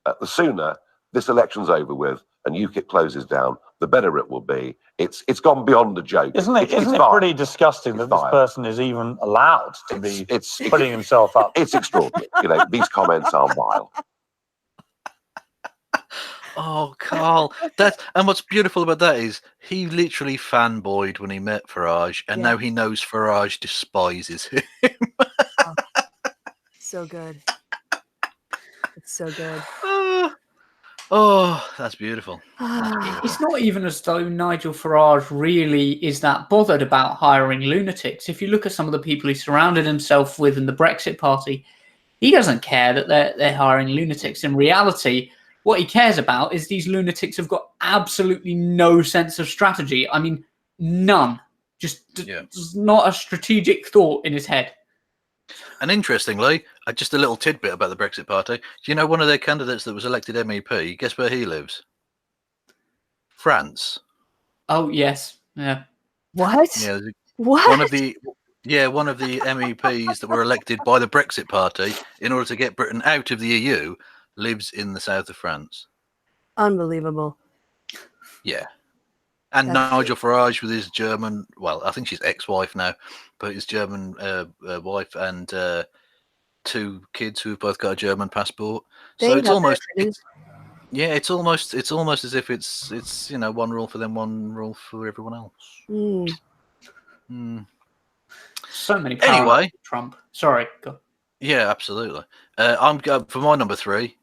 the sooner this election's over with and UKIP closes down, the better it will be. It's gone beyond the joke. Isn't it? Isn't it pretty disgusting that this person is even allowed to be putting himself up? It's extraordinary. You know, these comments are vile. Oh, Carl. And what's beautiful about that is he literally fanboyed when he met Farage, and now he knows Farage despises him. So good. It's so good. Oh, that's beautiful. That's beautiful. It's not even as though Nigel Farage really is that bothered about hiring lunatics. If you look at some of the people he surrounded himself with in the Brexit Party, he doesn't care that they're hiring lunatics. In reality, what he cares about is these lunatics have got absolutely no sense of strategy. I mean, none. Just not a strategic thought in his head. And interestingly, just a little tidbit about the Brexit Party. Do you know one of their candidates that was elected MEP? Guess where he lives? France. Oh, yes. Yeah. What? Yeah. What? One of the MEPs that were elected by the Brexit Party in order to get Britain out of the EU lives in the south of France. Unbelievable. Yeah. And Nigel Farage with his German, well, I think she's ex-wife now, but his German wife and 2 kids who've both got a German passport. So it's almost, it's almost as if it's one rule for them, one rule for everyone else. So many. Anyway, Trump. Sorry. Go. Yeah, absolutely. I'm going for my number 3.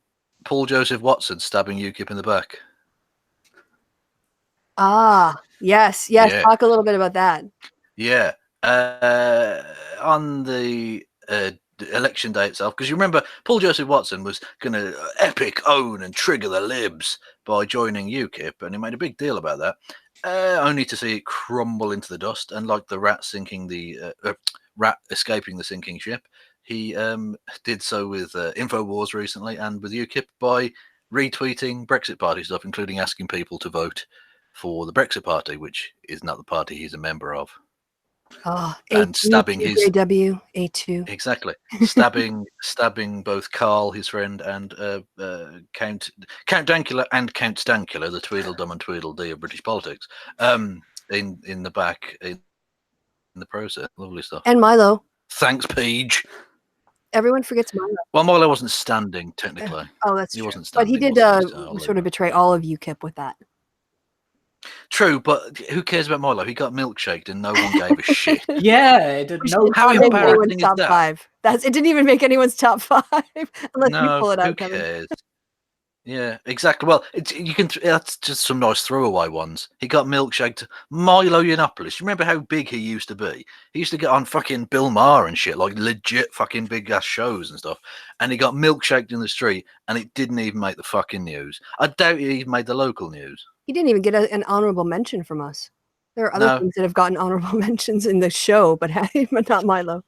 Paul Joseph Watson stabbing UKIP in the back. Ah, yes. Yeah. Talk a little bit about that. Yeah. On the election day itself, because you remember Paul Joseph Watson was going to epic own and trigger the Libs by joining UKIP, and he made a big deal about that, only to see it crumble into the dust. And like the rat escaping the sinking ship, he did so with InfoWars recently and with UKIP by retweeting Brexit Party stuff, including asking people to vote for the Brexit Party, which is not the party he's a member of. Oh, and stabbing his A2. Exactly. stabbing both Carl, his friend, and Count Dankula and Count Stankula, the Tweedledum and Tweedledee of British politics, in the back in the process. Lovely stuff. And Milo. Thanks, Paige. Everyone forgets Milo. Well, Milo wasn't standing technically. Oh, that's he true. wasn't standing. But he did sort of betray all of UKIP with that. True, but who cares about Milo? He got milkshaked and no one gave a shit. Yeah, it didn't know. How embarrassing is top that? 5. It didn't even make anyone's top 5 unless you pull it out. Who cares? Yeah, exactly. Well, that's just some nice throwaway ones. He got milkshaked. Milo Yiannopoulos. You remember how big he used to be? He used to get on fucking Bill Maher and shit, like legit fucking big ass shows and stuff. And he got milkshaked in the street, and it didn't even make the fucking news. I doubt he even made the local news. He didn't even get an honorable mention from us. There are other things that have gotten honorable mentions in the show, but not Milo.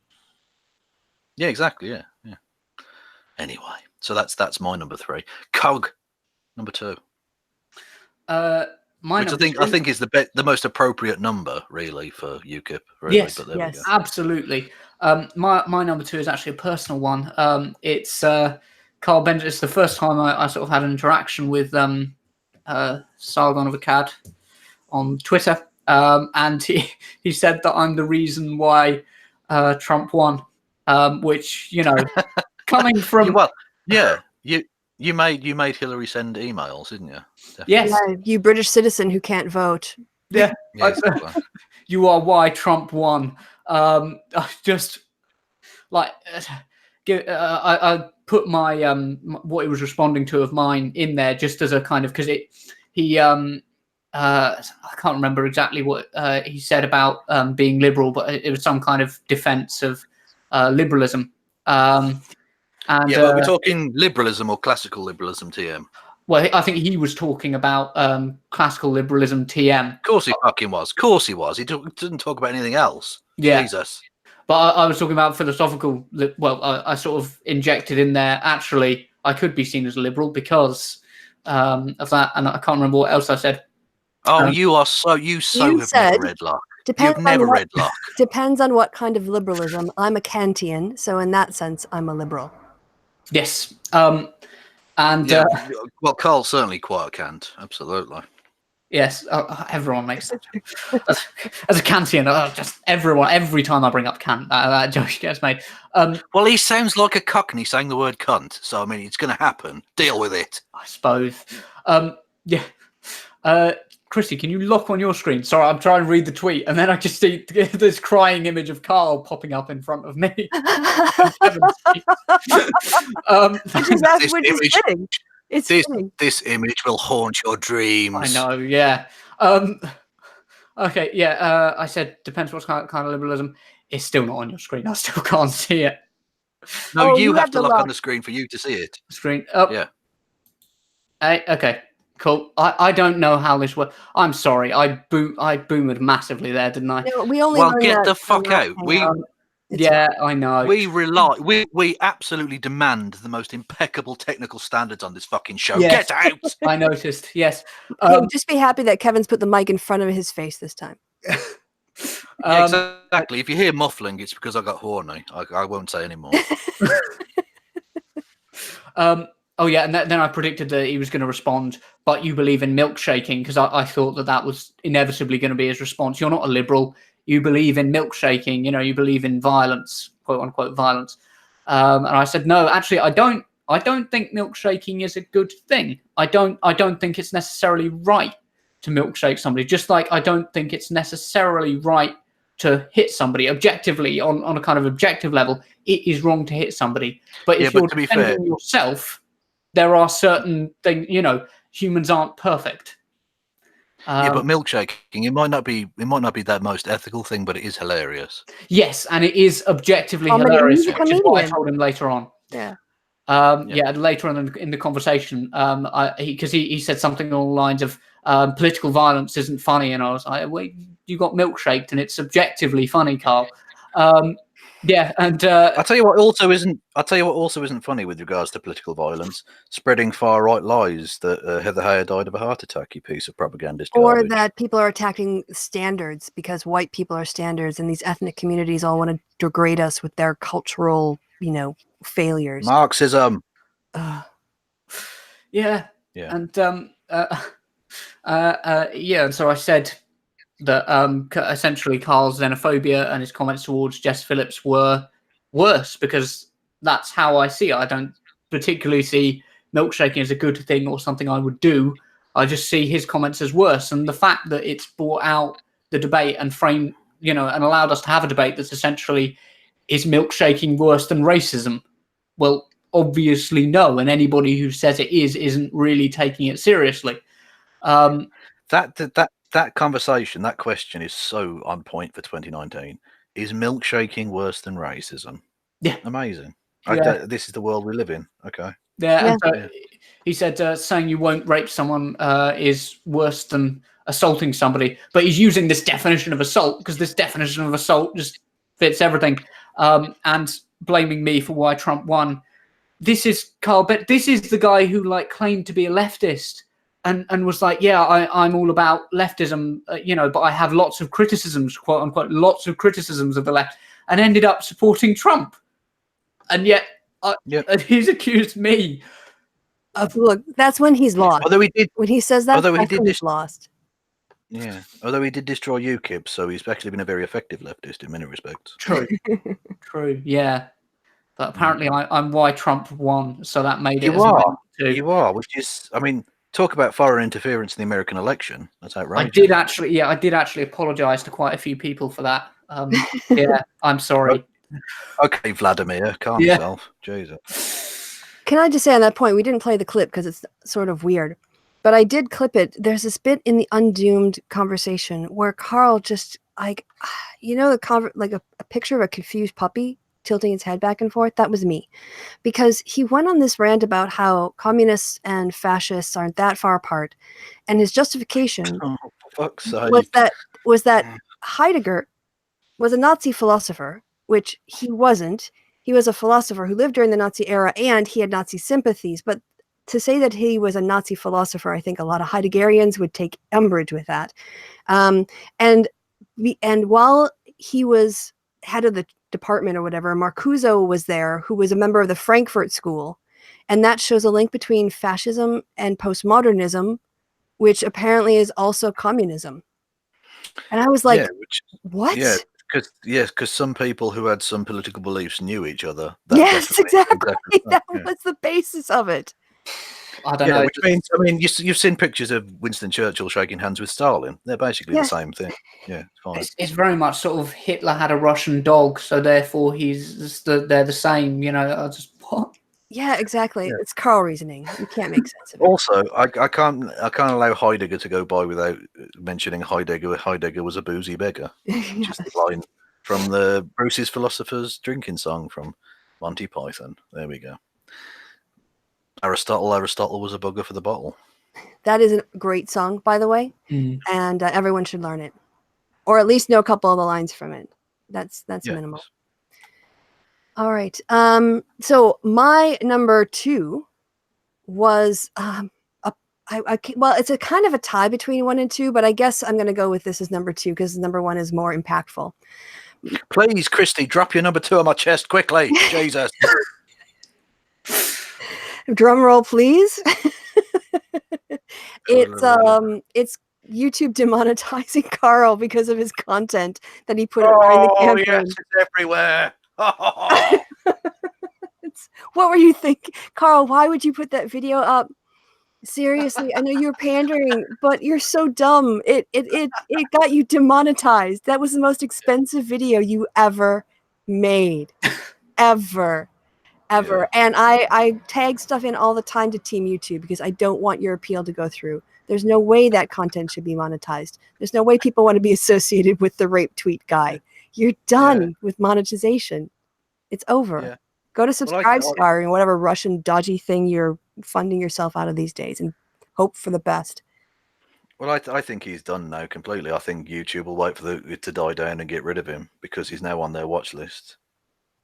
Yeah, exactly. Yeah. Anyway, so that's my number 3. Cog, number 2. Which I think is the most appropriate number, really, for UKIP. Really, yes, but there we go. Absolutely. My number 2 is actually a personal one. It's Carl Benjamin. It's the first time I sort of had an interaction with Sargon of Akkad on Twitter, and he said that I'm the reason why Trump won, which coming from you made Hillary send emails, didn't you? Definitely. Yes, you British citizen who can't vote. Yeah, exactly. You are why Trump won. Just like I put my what he was responding to of mine in there just as a kind of, because I can't remember exactly what he said about being liberal, but it was some kind of defense of liberalism. But we're talking liberalism or classical liberalism, TM. Well, I think he was talking about classical liberalism, TM. Of course he fucking was. Of course he was. He didn't talk about anything else. Yeah. Jesus. But I was talking about philosophical. Well, I sort of injected in there. Actually, I could be seen as a liberal because of that, and I can't remember what else I said. Oh, you have never read Locke. You've never read Locke. Depends on what kind of liberalism. I'm a Kantian, so in that sense, I'm a liberal. Yes. Well, Carl's certainly quite a Kant. Absolutely. Yes, everyone makes that joke. As a Kantian, just everyone, every time I bring up Kant, that joke gets made. Well, he sounds like a cockney saying the word cunt, so I mean, it's going to happen. Deal with it. I suppose. Yeah. Christy, can you lock on your screen? Sorry, I'm trying to read the tweet, and then I just see this crying image of Carl popping up in front of me. This image will haunt your dreams. I know, yeah. Okay, yeah. I said depends what kind of liberalism. It's still not on your screen. I still can't see it. No, you have to look on the screen for you to see it. Screen up. Yeah. Okay. Cool. I don't know how this works. I'm sorry. I boomed massively there, didn't I? No, we only get the fuck out. I know. We absolutely demand the most impeccable technical standards on this fucking show. Yes. Get out. I noticed. Yes. Just be happy that Kevin's put the mic in front of his face this time. Yeah, exactly. If you hear muffling, it's because I got horny. I won't say anymore. Oh yeah, and then I predicted that he was going to respond, but you believe in milkshaking, because I thought that was inevitably going to be his response. You're not a liberal. You believe in milkshaking. You know, you believe in violence, quote unquote violence. And I said, no, actually, I don't think milkshaking is a good thing. I don't think it's necessarily right to milkshake somebody. Just like I don't think it's necessarily right to hit somebody objectively on a kind of objective level. It is wrong to hit somebody. But if you're defending yourself, there are certain things, you know, humans aren't perfect. Yeah, but milkshaking, it might not be that most ethical thing, but it is hilarious. Yes, and it is objectively hilarious, which is what I told him later on. Yeah. Later on in the conversation, because he said something along the lines of political violence isn't funny, and I was like, well, you got milkshaked, and it's objectively funny, Carl. Yeah, and I'll tell you what also isn't funny with regards to political violence: spreading far right lies that Heather Heyer died of a heart attack. You piece of propagandist. Or that people are attacking standards because white people are standards, and these ethnic communities all want to degrade us with their cultural, failures. Marxism. Yeah. And and so I said that essentially Carl's xenophobia and his comments towards Jess Phillips were worse, because that's how I see it. I don't particularly see milkshaking as a good thing or something I would do. I just see his comments as worse. And the fact that it's brought out the debate and framed, and allowed us to have a debate that's essentially, is milkshaking worse than racism? Well, obviously no. And anybody who says it isn't really taking it seriously. That conversation, that question is so on point for 2019. Is milkshaking worse than racism? Yeah. Amazing. Yeah. This is the world we live in. Okay. Yeah. And he said saying you won't rape someone is worse than assaulting somebody. But he's using this definition of assault because this definition of assault just fits everything. And blaming me for why Trump won. This is Carl, but this is the guy who claimed to be a leftist. And was like, yeah, I'm all about leftism, but I have lots of criticisms, quote unquote, lots of criticisms of the left, and ended up supporting Trump. And yet, he's accused me of. Look, that's when he's lost. Although he did, when he says that, he's lost. Yeah, although he did destroy UKIP, so he's actually been a very effective leftist in many respects. True, true, yeah. But apparently, I'm why Trump won, so that made it. You are, which is, I mean. Talk about foreign interference in the American election. That's outrageous. I did actually apologize to quite a few people for that. Yeah, I'm sorry. Okay, Vladimir, calm yourself. Jesus. Can I just say on that point, we didn't play the clip because it's sort of weird, but I did clip it. There's this bit in the Undoomed conversation where Carl just a picture of a confused puppy tilting its head back and forth. That was me, because he went on this rant about how communists and fascists aren't that far apart, and his justification was that Heidegger was a Nazi philosopher, which he wasn't. He was a philosopher who lived during the Nazi era, and he had Nazi sympathies. But to say that he was a Nazi philosopher, I think a lot of Heideggerians would take umbrage with that. And while he was head of the department or whatever, Marcuse was there, who was a member of the Frankfurt School, and that shows a link between fascism and postmodernism, which apparently is also communism. And I was like, yeah, what? Yeah, because some people who had some political beliefs knew each other. Yes, exactly. That Yeah. was the basis of it. I don't know. Which means, I mean, you've seen pictures of Winston Churchill shaking hands with Stalin. They're basically the same thing. Yeah, it's fine. It's very much sort of Hitler had a Russian dog, so therefore they're the same. You know, I just what? Yeah, exactly. It's Carl reasoning. You can't make sense of it. Also, I can't allow Heidegger to go by without mentioning Heidegger. Heidegger was a boozy beggar, which is the line from the Bruce's Philosopher's Drinking Song from Monty Python. There we go. Aristotle was a bugger for the bottle. That is a great song, by the way, and everyone should learn it, or at least know a couple of the lines from it. That's minimal. All right. So my number 2 was well, it's a kind of a tie between 1 and 2, but I guess I'm going to go with this as number 2 because number 1 is more impactful. Please, Christy, drop your number 2 on my chest quickly. Jesus. Drum roll, please. It's YouTube demonetizing Carl because of his content that he put up during the campaign. Yes, it's everywhere. What were you thinking, Carl? Why would you put that video up? Seriously, I know you're pandering, but you're so dumb. It got you demonetized. That was the most expensive video you ever made, ever. And I tag stuff in all the time to Team YouTube because I don't want your appeal to go through. There's no way that content should be monetized. There's no way people want to be associated with the rape tweet guy. You're done with monetization. It's over. Yeah. Go to Subscribestar and whatever Russian dodgy thing you're funding yourself out of these days and hope for the best. Well, I think he's done now completely. I think YouTube will wait for it to die down and get rid of him because he's now on their watch list.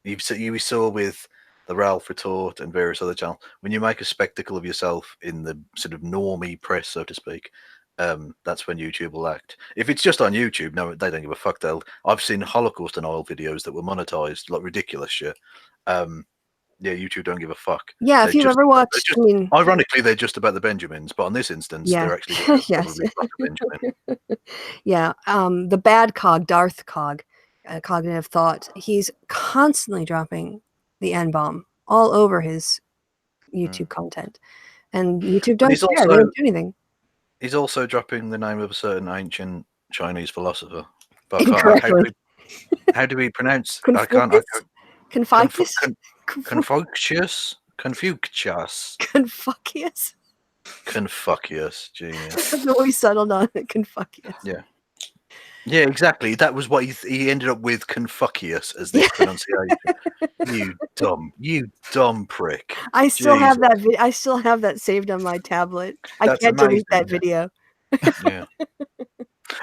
You saw with the Ralph Retort and various other channels, when you make a spectacle of yourself in the sort of normie press, so to speak, that's when YouTube will act. If it's just on YouTube, no, they don't give a fuck. I've seen Holocaust denial videos that were monetized, like ridiculous shit. Yeah, YouTube don't give a fuck. Yeah, if you've ever watched, ironically, they're just about the Benjamins, but on this instance, they're actually Benjamin. Yeah, the bad Cog, Darth Cog, Cognitive Thought, he's constantly dropping the N-bomb all over his YouTube content, and YouTube don't care. They don't do anything. He's also dropping the name of a certain ancient Chinese philosopher. But how do we pronounce? Confucius. Confucius. Genius. That's what we settled on. Confucius. Yeah, exactly. That was what he ended up with. Confucius as the pronunciation. You dumb prick. I still have that. I still have that saved on my tablet. I can't delete that video. Yeah.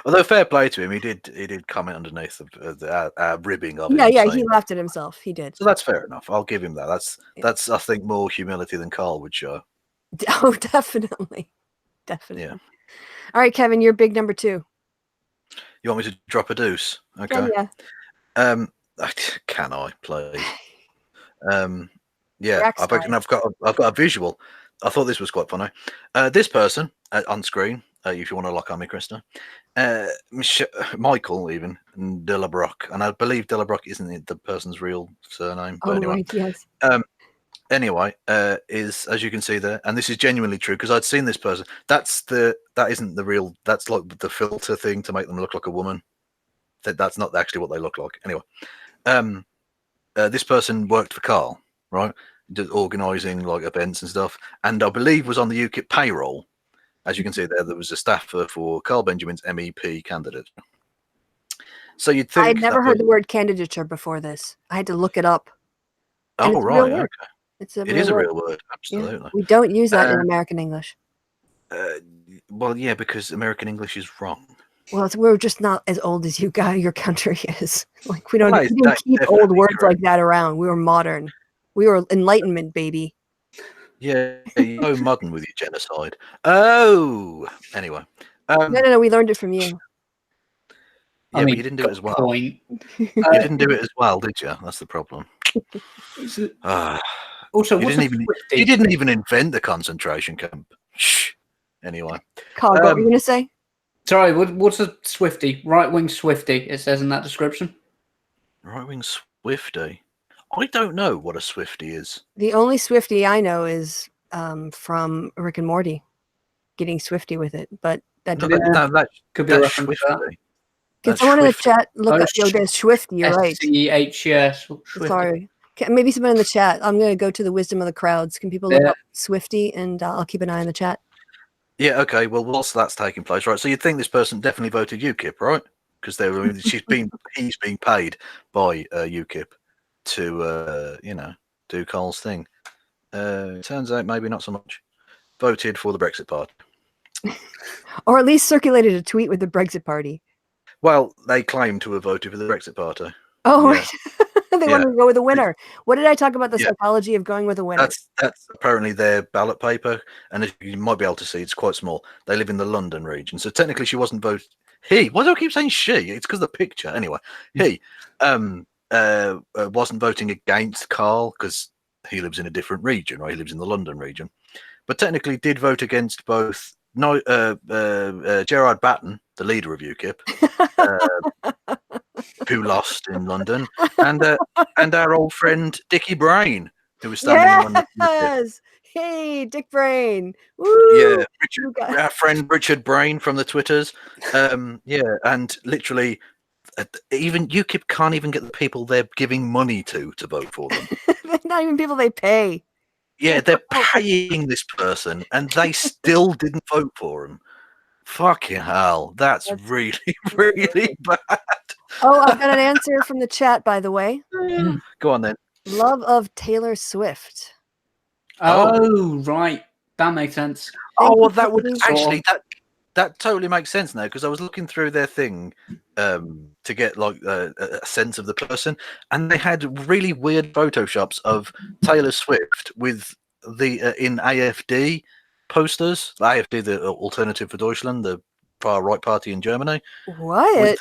Although fair play to him, he did comment underneath the ribbing of it. Yeah, he laughed at himself. He did. So that's fair enough. I'll give him that. That's I think more humility than Carl would show. Oh, definitely. Yeah. All right, Kevin, you're big number 2. You want me to drop a deuce? Okay. Yeah. Can I please? Yeah. I've got a visual. I thought this was quite funny. This person on screen, if you want to lock on me, Krista, Michael even Delabrock, and I believe Delabrock isn't the person's real surname. But anyway, right, yes. Anyway, is, as you can see there, and this is genuinely true because I'd seen this person. That isn't the real. That's like the filter thing to make them look like a woman. That's not actually what they look like. Anyway, this person worked for Carl, right, organising like events and stuff, and I believe was on the UKIP payroll. As you can see there was a staffer for Carl Benjamin's MEP candidate. So you'd think I'd never heard the word candidature before this. I had to look it up. Oh, right. Okay. It is a real word. Absolutely. Yeah. We don't use that in American English. Well, yeah, because American English is wrong. Well, we're just not as old as your country is. Like we don't keep old words like that around. We were modern. We were Enlightenment, baby. Yeah, you're so modern with your genocide. Oh, anyway. No. We learned it from you. Yeah, but you didn't do it as well. You didn't do it as well, did you? That's the problem. Also, you didn't even invent the concentration camp. Shh. Anyway. Cog, what were you going to say? Sorry, what's a Swifty? Right-wing Swifty, it says in that description. Right-wing Swifty? I don't know what a Swifty is. The only Swifty I know is from Rick and Morty, getting Swifty with it, but that could be a reference to that. Can someone in the chat look up? Yo, there's Swifty. You're right. S-C-H, yes. Sorry. Maybe someone in the chat. I'm going to go to the wisdom of the crowds. Can people look up Swifty, and I'll keep an eye on the chat. Yeah. Okay. Well, whilst that's taking place, right? So you'd think this person definitely voted UKIP, right? Because he's being paid by UKIP to do Cole's thing. Turns out maybe not so much. Voted for the Brexit Party, or at least circulated a tweet with the Brexit Party. Well, they claim to have voted for the Brexit Party. Oh, yeah. They wanted to go with a winner. What did I talk about the psychology of going with a winner? That's apparently their ballot paper, and you might be able to see it's quite small. They live in the London region, so technically she wasn't voted. Why do I keep saying she? It's because of the picture. Anyway, he wasn't voting against Carl because he lives in a different region, right? He lives in the London region, but technically did vote against both. Gerard Batten, the leader of UKIP, who lost in London, and our old friend Dickie Brain, who was standing on Yes. Hey, Dick Brain. Woo! Yeah, our friend Richard Brain from the Twitters. And literally, even UKIP can't even get the people they're giving money to vote for them. Not even people they pay. Yeah, they're paying this person, and they still didn't vote for him. Fucking hell, that's really, really bad. Oh, I've got an answer from the chat, by the way. Go on then. Love of Taylor Swift. Oh, right. That makes sense. Oh, well, that would actually that totally makes sense now, because I was looking through their thing to get like a sense of the person, and they had really weird photoshops of Taylor Swift with the in AfD posters. The AfD, the Alternative for Deutschland, the far right party in Germany. What?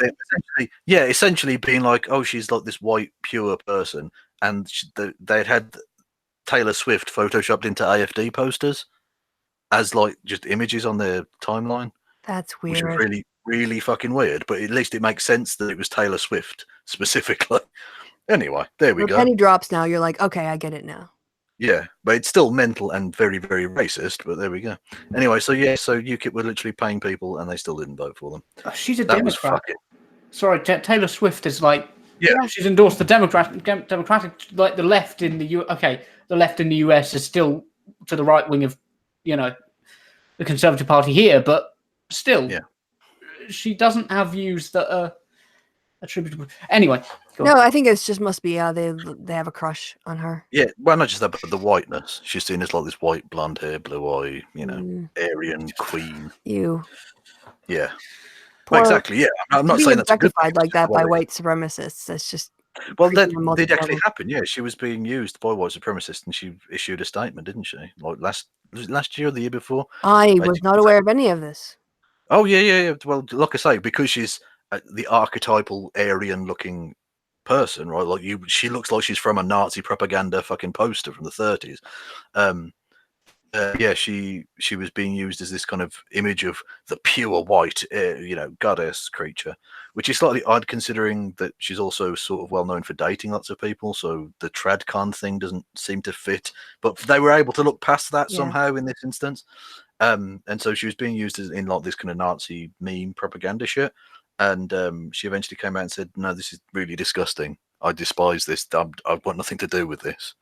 Essentially being like, oh, she's like this white pure person, and they had Taylor Swift photoshopped into AfD posters as like just images on their timeline. That's weird. Which is really, really fucking weird, but at least it makes sense that it was Taylor Swift specifically. Anyway, there we go. Penny drops now. You're like, okay, I get it now. Yeah, but it's still mental and very, very racist, but there we go. Anyway, so UKIP were literally paying people and they still didn't vote for them. She's a Democrat. Sorry, Taylor Swift is like, she's endorsed the Democratic, like the left in the the left in the US is still to the right wing of, the Conservative Party here, but still, she doesn't have views that are attributable. Anyway, no, I think it's just must be they have a crush on her. Yeah, well, not just that, but the whiteness. She's seen as like this white, blonde hair, blue eye, Aryan queen. You. Yeah. Well, exactly. Yeah, I'm not saying that's objectified like that by white supremacists. That's just. Well, that did actually happen. Yeah, she was being used by white supremacists, and she issued a statement, didn't she? Like last year or the year before? I was not aware of any of this. Oh yeah. Well, like I say, because she's the archetypal Aryan-looking person, right? Like she looks like she's from a Nazi propaganda fucking poster from the 30s. She was being used as this kind of image of the pure white, goddess creature, which is slightly odd considering that she's also sort of well known for dating lots of people. So the tradcon thing doesn't seem to fit, but they were able to look past that somehow in this instance. And so she was being used in like this kind of Nazi meme propaganda shit. And she eventually came out and said, "No, this is really disgusting. I despise this. I want nothing to do with this."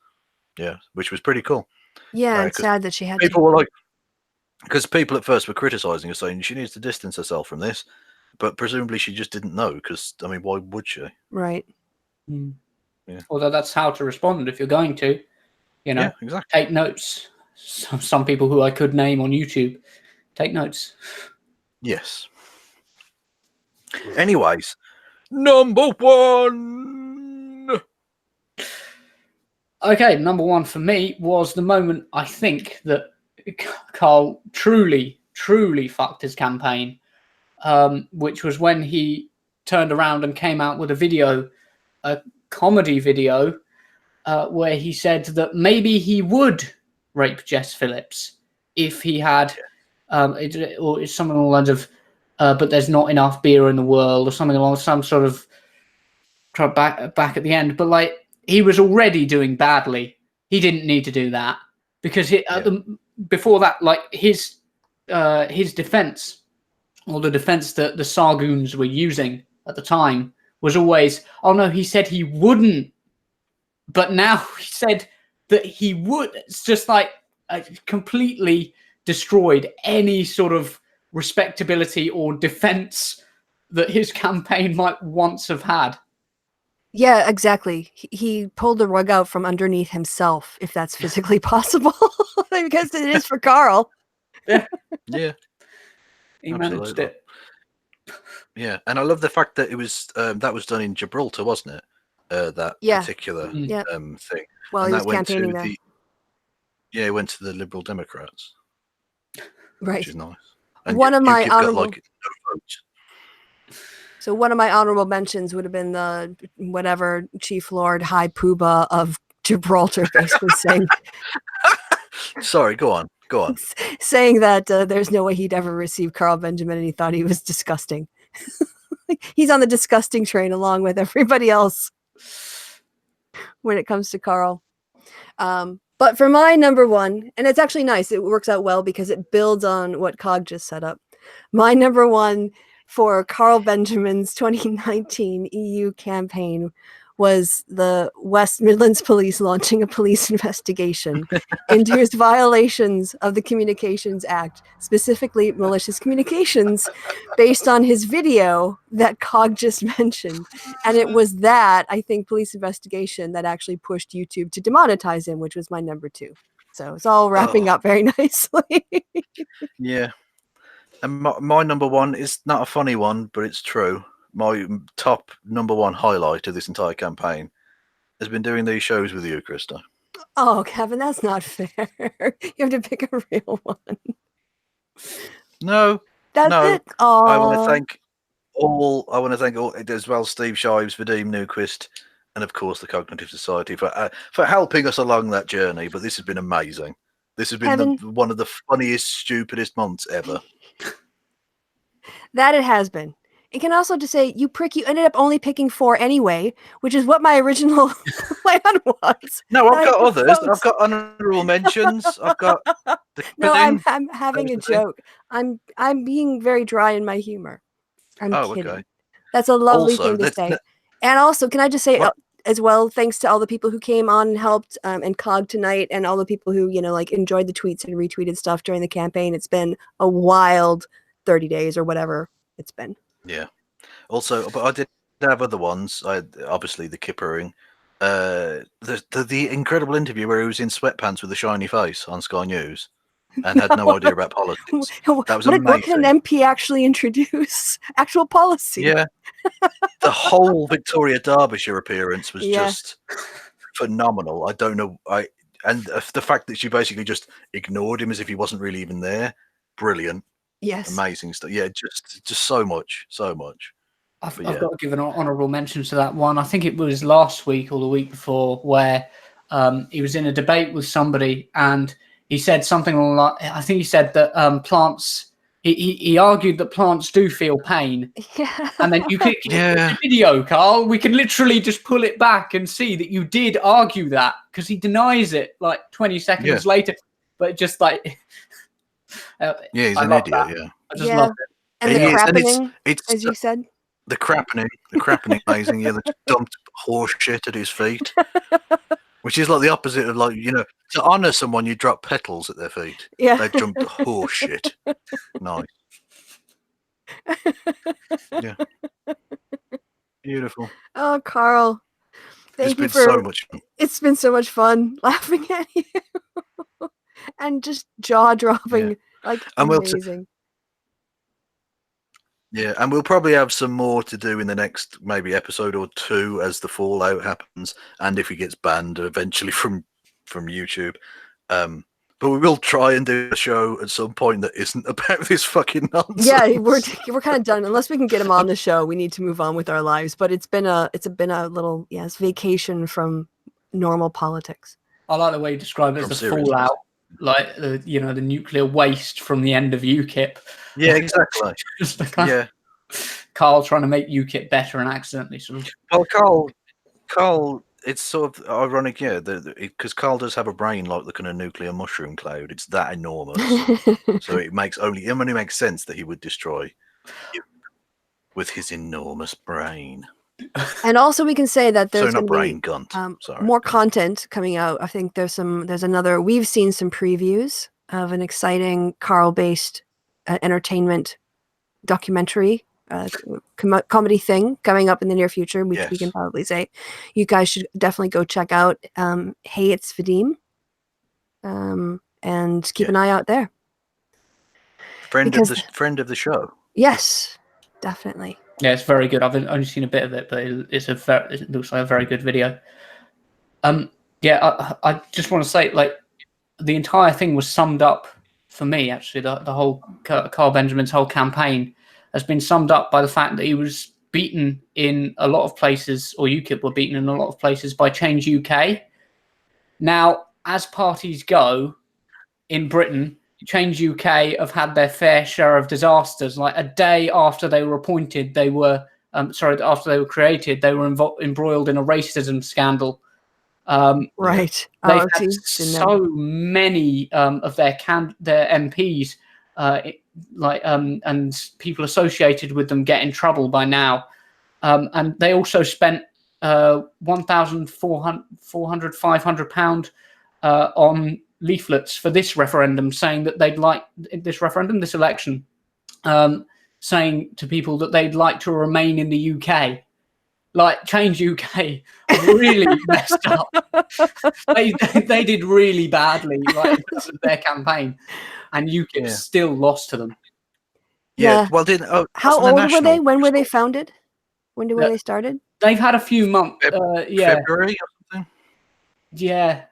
Yeah, which was pretty cool. Yeah, it's sad that she had. People were like, because people at first were criticizing her, saying she needs to distance herself from this, but presumably she just didn't know. Because I mean, why would she? Right. Yeah. Although that's how to respond if you're going to, exactly. Take notes. Some people who I could name on YouTube, take notes. Yes. Anyways, number one. Okay, number one for me was the moment I think that Carl truly fucked his campaign, which was when he turned around and came out with a comedy video, where he said that maybe he would rape Jess Phillips if he had or it's something along the lines of, but there's not enough beer in the world, or something along some sort of back at the end. But like, he was already doing badly. He didn't need to do that because before that, like his defense, or the defense that the Sargoons were using at the time, was always, oh no, he said he wouldn't, but now he said that he would. It's just like completely destroyed any sort of respectability or defense that his campaign might once have had. Yeah, exactly. He pulled the rug out from underneath himself, if that's physically possible, because it is for Carl. Yeah. Yeah. He managed it. Yeah, and I love the fact that it was that was done in Gibraltar, wasn't it? That particular thing. Well, and he that was campaigning there. It went to the Liberal Democrats. Right. Which is nice. And one of my UKIP honorable... got, like, no votes. So one of my honorable mentions would have been the whatever Chief Lord High Poobah of Gibraltar, basically saying... Sorry, go on. Saying that there's no way he'd ever receive Carl Benjamin, and he thought he was disgusting. He's on the disgusting train along with everybody else when it comes to Carl. But for my number one, and it's actually nice, it works out well because it builds on what Cog just set up. My number one for Carl Benjamin's 2019 EU campaign was the West Midlands Police launching a police investigation into his violations of the Communications Act, specifically malicious communications, based on his video that Cog just mentioned. And it was that, I think, police investigation that actually pushed YouTube to demonetize him, which was my number two. So it's all wrapping up very nicely. Yeah. And my number one is not a funny one, but it's true. My top number one highlight of this entire campaign has been doing these shows with you, Krista. Oh, Kevin, that's not fair. You have to pick a real one. No, that's it. Aww. I want to thank all, as well, Steve Shives, Vadim Newquist, and of course the Cognitive Society for helping us along that journey. But this has been amazing. This has been one of the funniest, stupidest months ever. That it has been. It can also just say, you prick, you ended up only picking 4 anyway, which is what my original plan was. No, I've got others. I've got honorable mentions. I've got... No, I'm having a joke. I'm being very dry in my humor. I'm kidding. Okay. That's a lovely thing to say. And also, can I just say as well, thanks to all the people who came on and helped and Cog tonight, and all the people who, enjoyed the tweets and retweeted stuff during the campaign. It's been a wild 30 days or whatever it's been. Yeah. Also, but I did have other ones. Obviously the kippering, the incredible interview where he was in sweatpants with a shiny face on Sky News and had no idea about politics. That was amazing. What can an MP actually introduce? Actual policy. Yeah. The whole Victoria Derbyshire appearance was just phenomenal. I don't know. And the fact that she basically just ignored him as if he wasn't really even there. Brilliant. Yes. Amazing stuff. Yeah, just so much. I've got to give an honourable mention to that one. I think it was last week or the week before, where he was in a debate with somebody and he said something like, I think he said that plants, he argued that plants do feel pain. Yeah. And then you could the video, Carl, we can literally just pull it back and see that you did argue that, because he denies it like 20 seconds later. But just like... he's an idiot, I just love it. And the crappening, as you said. The crappening, amazing. Yeah, they dumped horse shit at his feet, which is like the opposite of to honour someone, you drop petals at their feet. Yeah, they jumped horse shit. Nice. Yeah, beautiful. Oh, Carl, thank you for so much fun. It's been so much fun laughing at you and just jaw dropping, amazing. Yeah, and we'll probably have some more to do in the next maybe episode or 2 as the fallout happens, and if he gets banned eventually from YouTube. But we will try and do a show at some point that isn't about this fucking nonsense. Yeah, we're kind of done. Unless we can get him on the show, we need to move on with our lives. But it's been a little vacation from normal politics. I like the way you describe it as the fallout. like the the nuclear waste from the end of UKIP. Yeah, exactly. Just Carl trying to make UKIP better and accidentally sort of. Well, Carl, it's sort of ironic, yeah, because Carl does have a brain like the kind of nuclear mushroom cloud. It's that enormous, so it only makes sense that he would destroy you with his enormous brain. And also, we can say that there's not going brain to be more content coming out. I think there's another. We've seen some previews of an exciting Carl-based entertainment documentary, comedy thing coming up in the near future, which we can probably say you guys should definitely go check out. Hey, it's Vadim, and keep an eye out there. Friend of the show. Yes, definitely. Yeah, it's very good. I've only seen a bit of it, but it looks like a very good video. Yeah, I just want to say, like, the entire thing was summed up for me. Actually, the whole Carl Benjamin's whole campaign has been summed up by the fact that he was beaten in a lot of places, or UKIP were beaten in a lot of places by Change UK. Now, as parties go in Britain, Change UK have had their fair share of disasters. Like a day after they were appointed, after they were created, they were embroiled in a racism scandal. Right. They've had so many of their MPs, and people associated with them get in trouble by now. And they also spent £1,500 on leaflets for this referendum, saying that they'd like this election, saying to people that they'd like to remain in the UK. Like Change UK really messed up. They did really badly, like in terms of their campaign, and UKIP still lost to them. Yeah. Well, how old were they? When were they founded? When were they started? They've had a few months. February or something. Yeah,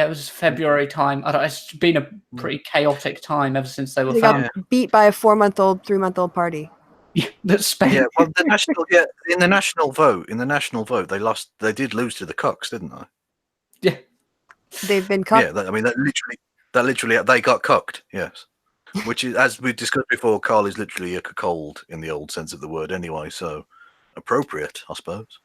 it was February time. It's been a pretty chaotic time ever since they were founded. Got beat by a 3-month-old party. Well, in the national vote, they lost. They did lose to the Cocks, didn't they? Yeah, they've been cucked. Yeah, that literally they got cucked. Yes, which is, as we discussed before, Carl is literally a cuckold in the old sense of the word, anyway. So appropriate, I suppose.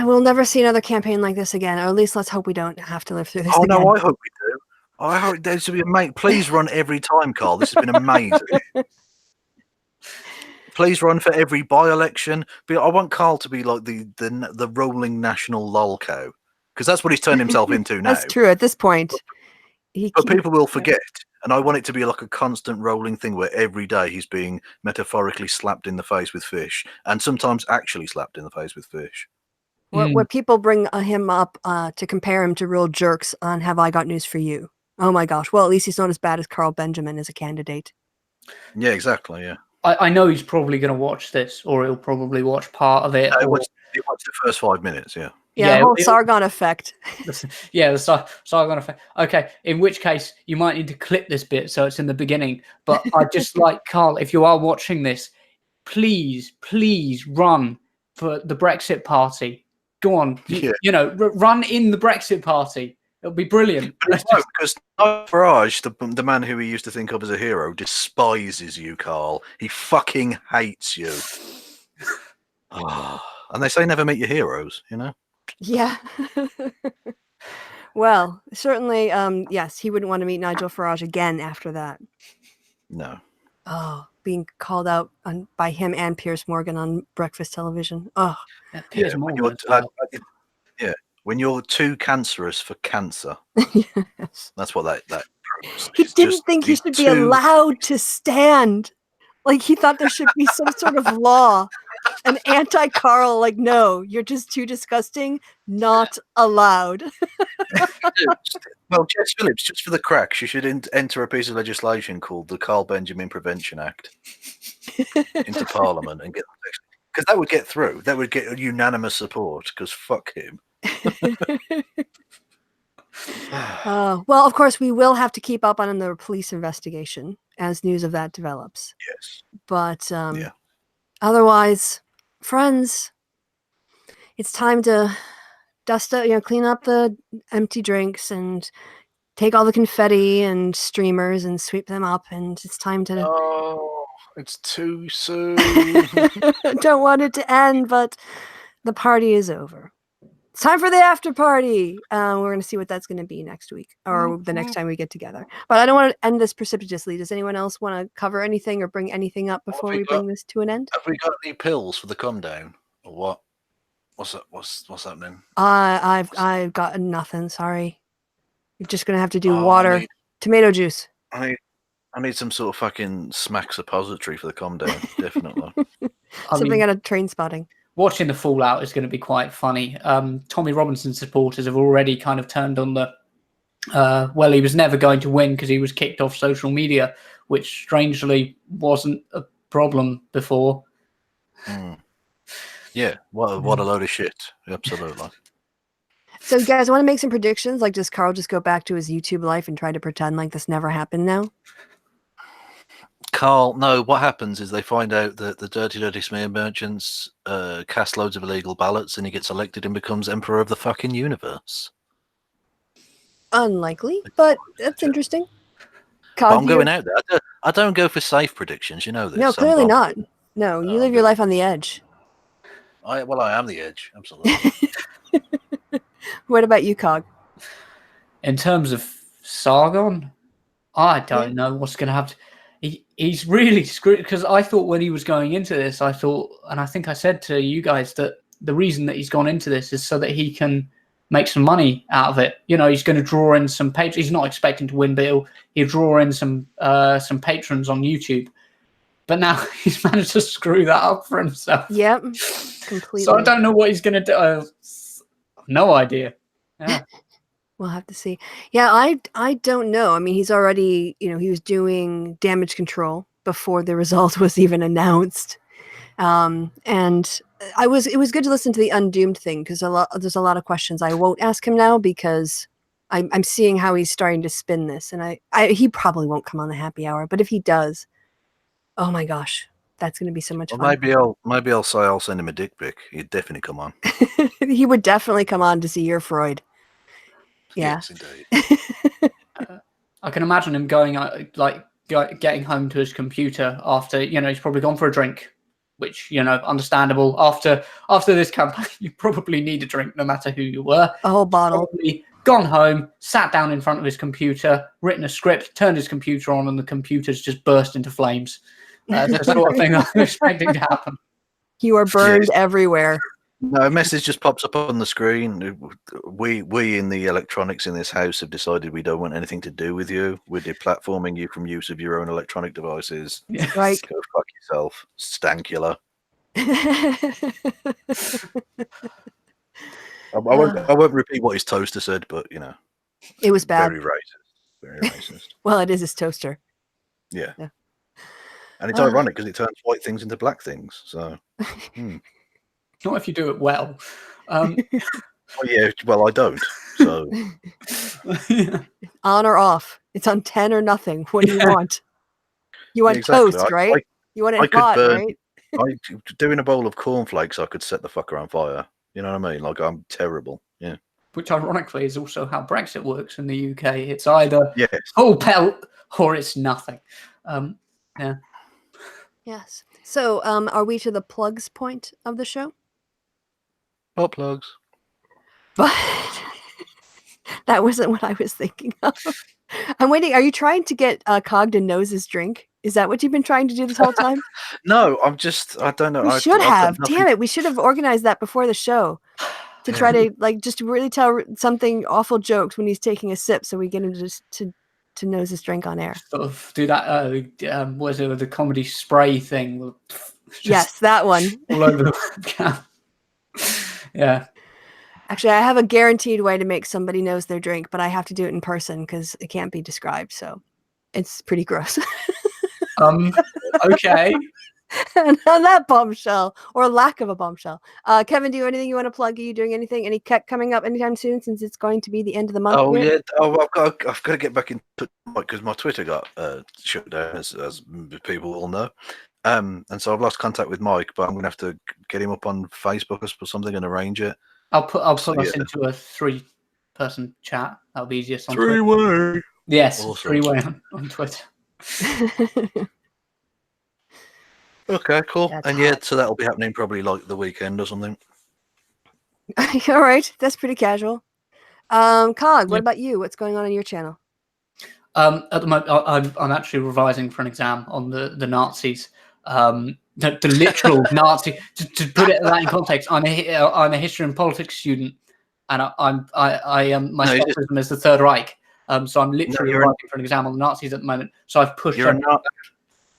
We'll never see another campaign like this again, or at least let's hope we don't have to live through this again. No, I hope we do. I hope there should be please run every time, Carl. This has been amazing. Please run for every by-election. But I want Carl to be like the rolling national lol cow, because that's what he's turned himself into now. That's true at this point. But people will forget, and I want it to be like a constant rolling thing where every day he's being metaphorically slapped in the face with fish, and sometimes actually slapped in the face with fish. Where people bring him up to compare him to real jerks on Have I Got News for You? Oh my gosh. Well, at least he's not as bad as Carl Benjamin as a candidate. Yeah, exactly, yeah. I know he's probably going to watch this, or he'll probably watch part of it. He watched the first 5 minutes, yeah. Yeah, the whole Sargon effect. Yeah, the Sargon effect. Okay, in which case, you might need to clip this bit so it's in the beginning. But I just like, Carl, if you are watching this, please run for the Brexit Party. Go on, run in the Brexit Party. It'll be brilliant. Because Farage, the man who he used to think of as a hero, despises you, Carl. He fucking hates you. And they say never meet your heroes, Yeah. Well, certainly, yes, he wouldn't want to meet Nigel Farage again after that. No. Oh, being called out by him and Piers Morgan on breakfast television. Oh, Piers Morgan. When you're too cancerous for cancer. Yes. That's what that proves. He didn't think he should be allowed to stand. Like, he thought there should be some sort of law. An anti-Carl, like, no, you're just too disgusting. Not allowed. Well, Jess Phillips, just for the cracks, you should enter a piece of legislation called the Carl Benjamin Prevention Act into Parliament and get, because that would get through. That would get unanimous support. Because fuck him. Well, of course, we will have to keep up on the police investigation as news of that develops. Yes, but otherwise, friends, it's time to dust up, clean up the empty drinks and take all the confetti and streamers and sweep them up, and it's time to... Oh, it's too soon. Don't want it to end, but the party is over. It's time for the after party. We're going to see what that's going to be next week or the next time we get together. But I don't want to end this precipitously. Does anyone else want to cover anything or bring anything up before we bring this to an end? Have we got any pills for the come down or what? What's that? What's happening? I've got nothing. Sorry. You're just going to have to do water, tomato juice. I need some sort of fucking smack suppository for the come down. Definitely. Something out of Train Spotting. Watching the fallout is going to be quite funny. Tommy Robinson supporters have already kind of turned on the, well, he was never going to win because he was kicked off social media, which strangely wasn't a problem before. Yeah, what a load of shit. Absolutely. So you guys want to make some predictions? Like, does Carl just go back to his YouTube life and try to pretend like this never happened now? Carl, no, what happens is they find out that the Dirty Smear merchants cast loads of illegal ballots and he gets elected and becomes Emperor of the fucking universe. Unlikely, but that's interesting. But I'm going out there. I don't go for safe predictions, you know this. No, clearly not. No, you live your life on the edge. I am the edge, absolutely. What about you, Cog? In terms of Sargon, I don't know what's going to happen. He's really screwed because I thought when he was going into this, I thought, and I think I said to you guys that the reason that he's gone into this is so that he can make some money out of it. He's going to draw in some patrons. He's not expecting to win, but he'll draw in some patrons on YouTube. But now he's managed to screw that up for himself. Yep, completely. So I don't know what he's going to do. No idea. Yeah. We'll have to see. Yeah, I don't know. I mean, he's already, he was doing damage control before the result was even announced. And it was good to listen to the Undoomed thing because there's a lot of questions I won't ask him now because I'm seeing how he's starting to spin this, and he probably won't come on the happy hour, but if he does, oh my gosh, that's going to be so much fun. Maybe I'll say I'll send him a dick pic. He'd definitely come on. He would definitely come on to see your Freud. Yeah. Yes, indeed. I can imagine him going getting home to his computer after he's probably gone for a drink, which understandable. After this campaign, you probably need a drink no matter who you were. A whole bottle. Probably gone home, sat down in front of his computer, written a script, turned his computer on, and the computer's just burst into flames. That's the sort of thing I'm expecting to happen. You are burned everywhere. No, a message just pops up on the screen. We in the electronics in this house have decided we don't want anything to do with you. We're deplatforming you from use of your own electronic devices. Yes. Right. Go fuck yourself, Stankula. I won't repeat what his toaster said, but it was bad. Very racist. Very racist. Well, it is his toaster. Yeah. And it's ironic because it turns white things into black things. So. Not if you do it well. Well, yeah, well, I don't. So, on or off? It's on 10 or nothing. What do you want? You want exactly. toast, right? You want it hot, right? Doing a bowl of cornflakes, I could set the fucker on fire. You know what I mean? Like, I'm terrible. Yeah. Which, ironically, is also how Brexit works in the UK. It's either full pelt or it's nothing. Yeah. Yes. So, are we to the plugs point of the show? Butt plugs. But that wasn't what I was thinking of. I'm waiting. Are you trying to get Cog to nose his drink? Is that what you've been trying to do this whole time? No, I don't know. We should have. Damn it. We should have organized that before the show to try to just really tell something awful jokes when he's taking a sip so we get him to nose his drink on air. Sort of do that, what is it, the comedy spray thing? Yes, that one. All over the webcam. Yeah. Actually, I have a guaranteed way to make somebody nose their drink, but I have to do it in person because it can't be described. So it's pretty gross. Okay. And on that bombshell, or lack of a bombshell, Kevin, do you have anything you want to plug? Are you doing anything? Any KEP coming up anytime soon since it's going to be the end of the month? Oh, yeah. Oh, I've got to get back into because my Twitter got shut down, as people all know. And so I've lost contact with Mike, but I'm going to have to get him up on Facebook or something and arrange it. I'll put us into a 3-person chat. That'll be easiest on Twitter. 3-way. Yes, Awesome. 3-way on Twitter. Okay, cool. That's and hot. yeah, so that'll be happening probably like the weekend or something. All right, that's pretty casual. Cog, what about you? What's going on your channel? At the moment, I'm actually revising for an exam on the Nazis. The literal Nazi. To put it that in context, I'm a history and politics student, and my specialism is the Third Reich. So I'm literally revising for an exam on the Nazis at the moment. So I've pushed.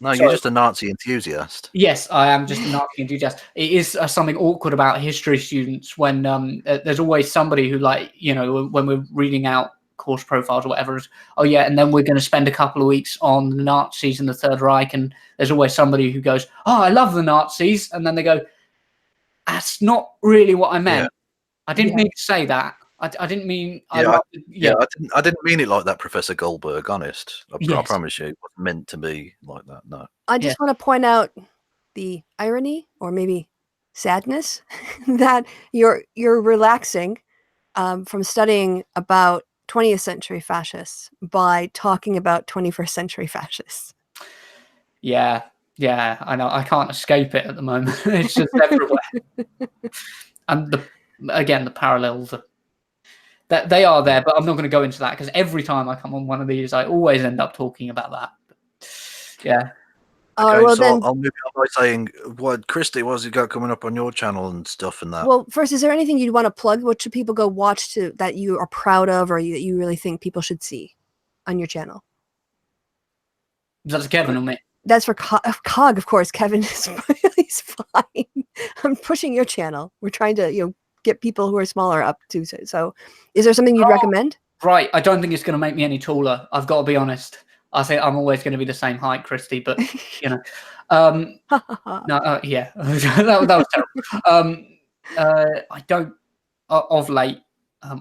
You're just a Nazi enthusiast. Yes, I am just a Nazi enthusiast. It is something awkward about history students when there's always somebody who, like, you know, when we're reading out course profiles or whatever, oh yeah, and then we're going to spend a couple of weeks on the Nazis and the Third Reich, and there's always somebody who goes, oh, I love the Nazis, and then they go, that's not really what I meant. I didn't mean to say that. I didn't mean. I didn't mean it like that, Professor Goldberg. Honest, I promise you, it wasn't meant to be like that. No. I just want to point out the irony, or maybe sadness, that you're relaxing from studying about 20th century fascists by talking about 21st century fascists. Yeah, I know. I can't escape it at the moment. It's just everywhere. And the parallels that they are there, but I'm not going to go into that because every time I come on one of these, I always end up talking about that. Yeah. Okay, well, so then I'll move on by saying, what, Christy, what's you got coming up on your channel and stuff and that? Well, first, is there anything you'd want to plug? What should people go watch that you are proud of, or that you really think people should see on your channel? That's Kevin or me? That's for Cog, of course. Kevin is he's fine. I'm pushing your channel. We're trying to, get people who are smaller up to. So, is there something you'd recommend? Right. I don't think it's going to make me any taller. I've got to be honest. I think I'm always going to be the same height, Christy, but no, yeah, that was terrible. I don't of late. I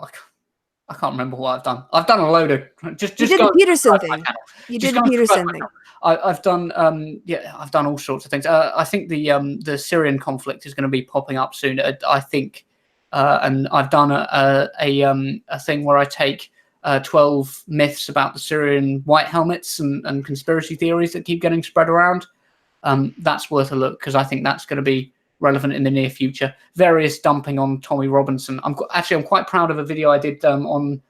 can't remember what I've done. I've done a load of just. You did the Peterson thing. You did the Peterson thing. I've done I've done all sorts of things. I think the Syrian conflict is going to be popping up soon. I think, and I've done a thing where I take 12 myths about the Syrian white helmets and conspiracy theories that keep getting spread around. That's worth a look because I think that's going to be relevant in the near future. Various dumping on Tommy Robinson. I'm quite proud of a video I did on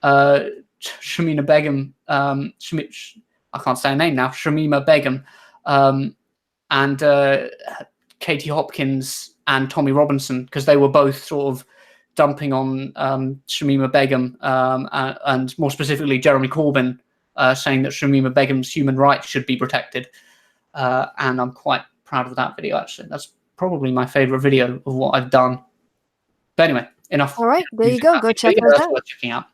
Shamima Begum. I can't say her name now. Shamima Begum and Katie Hopkins and Tommy Robinson, because they were both sort of dumping on Shamima Begum and more specifically Jeremy Corbyn, saying that Shamima Begum's human rights should be protected. And I'm quite proud of that video, actually. That's probably my favorite video of what I've done. But anyway, enough. All right, there you go. Go check those out. Worth checking out.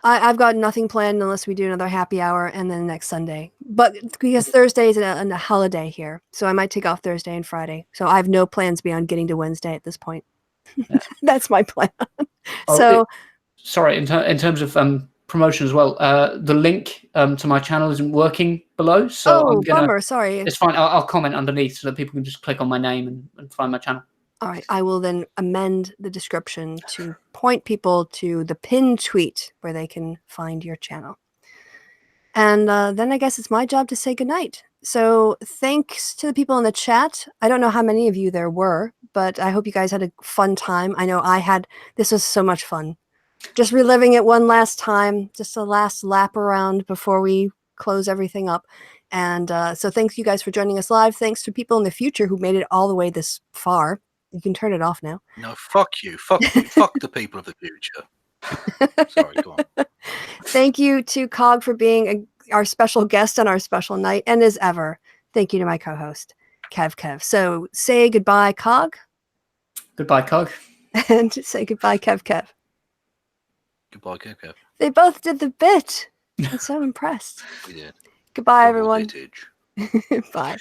I've got nothing planned unless we do another happy hour and then next Sunday. But because Thursday is a holiday here, so I might take off Thursday and Friday. So I have no plans beyond getting to Wednesday at this point. Yeah. That's my plan. Sorry, in terms of promotion as well, the link to my channel isn't working below. So bummer. Sorry. It's fine. I'll comment underneath so that people can just click on my name and find my channel. All right. I will then amend the description to point people to the pinned tweet where they can find your channel. And then I guess it's my job to say goodnight. So thanks to the people in the chat. I don't know how many of you there were, but I hope you guys had a fun time. I know I had. This was so much fun. Just reliving it one last time, just a last lap around before we close everything up. And so thanks you guys for joining us live. Thanks to people in the future who made it all the way this far. You can turn it off now. No, fuck you. Fuck you. Fuck the people of the future. Sorry, go on. Thank you to Cog for being our special guest on our special night. And as ever, thank you to my co-host, Kev. So say goodbye, Cog. Goodbye, Cog. And say goodbye, Kev. Goodbye, Kev. They both did the bit. I'm so impressed. We did. Goodbye, everyone. Bye. Bye.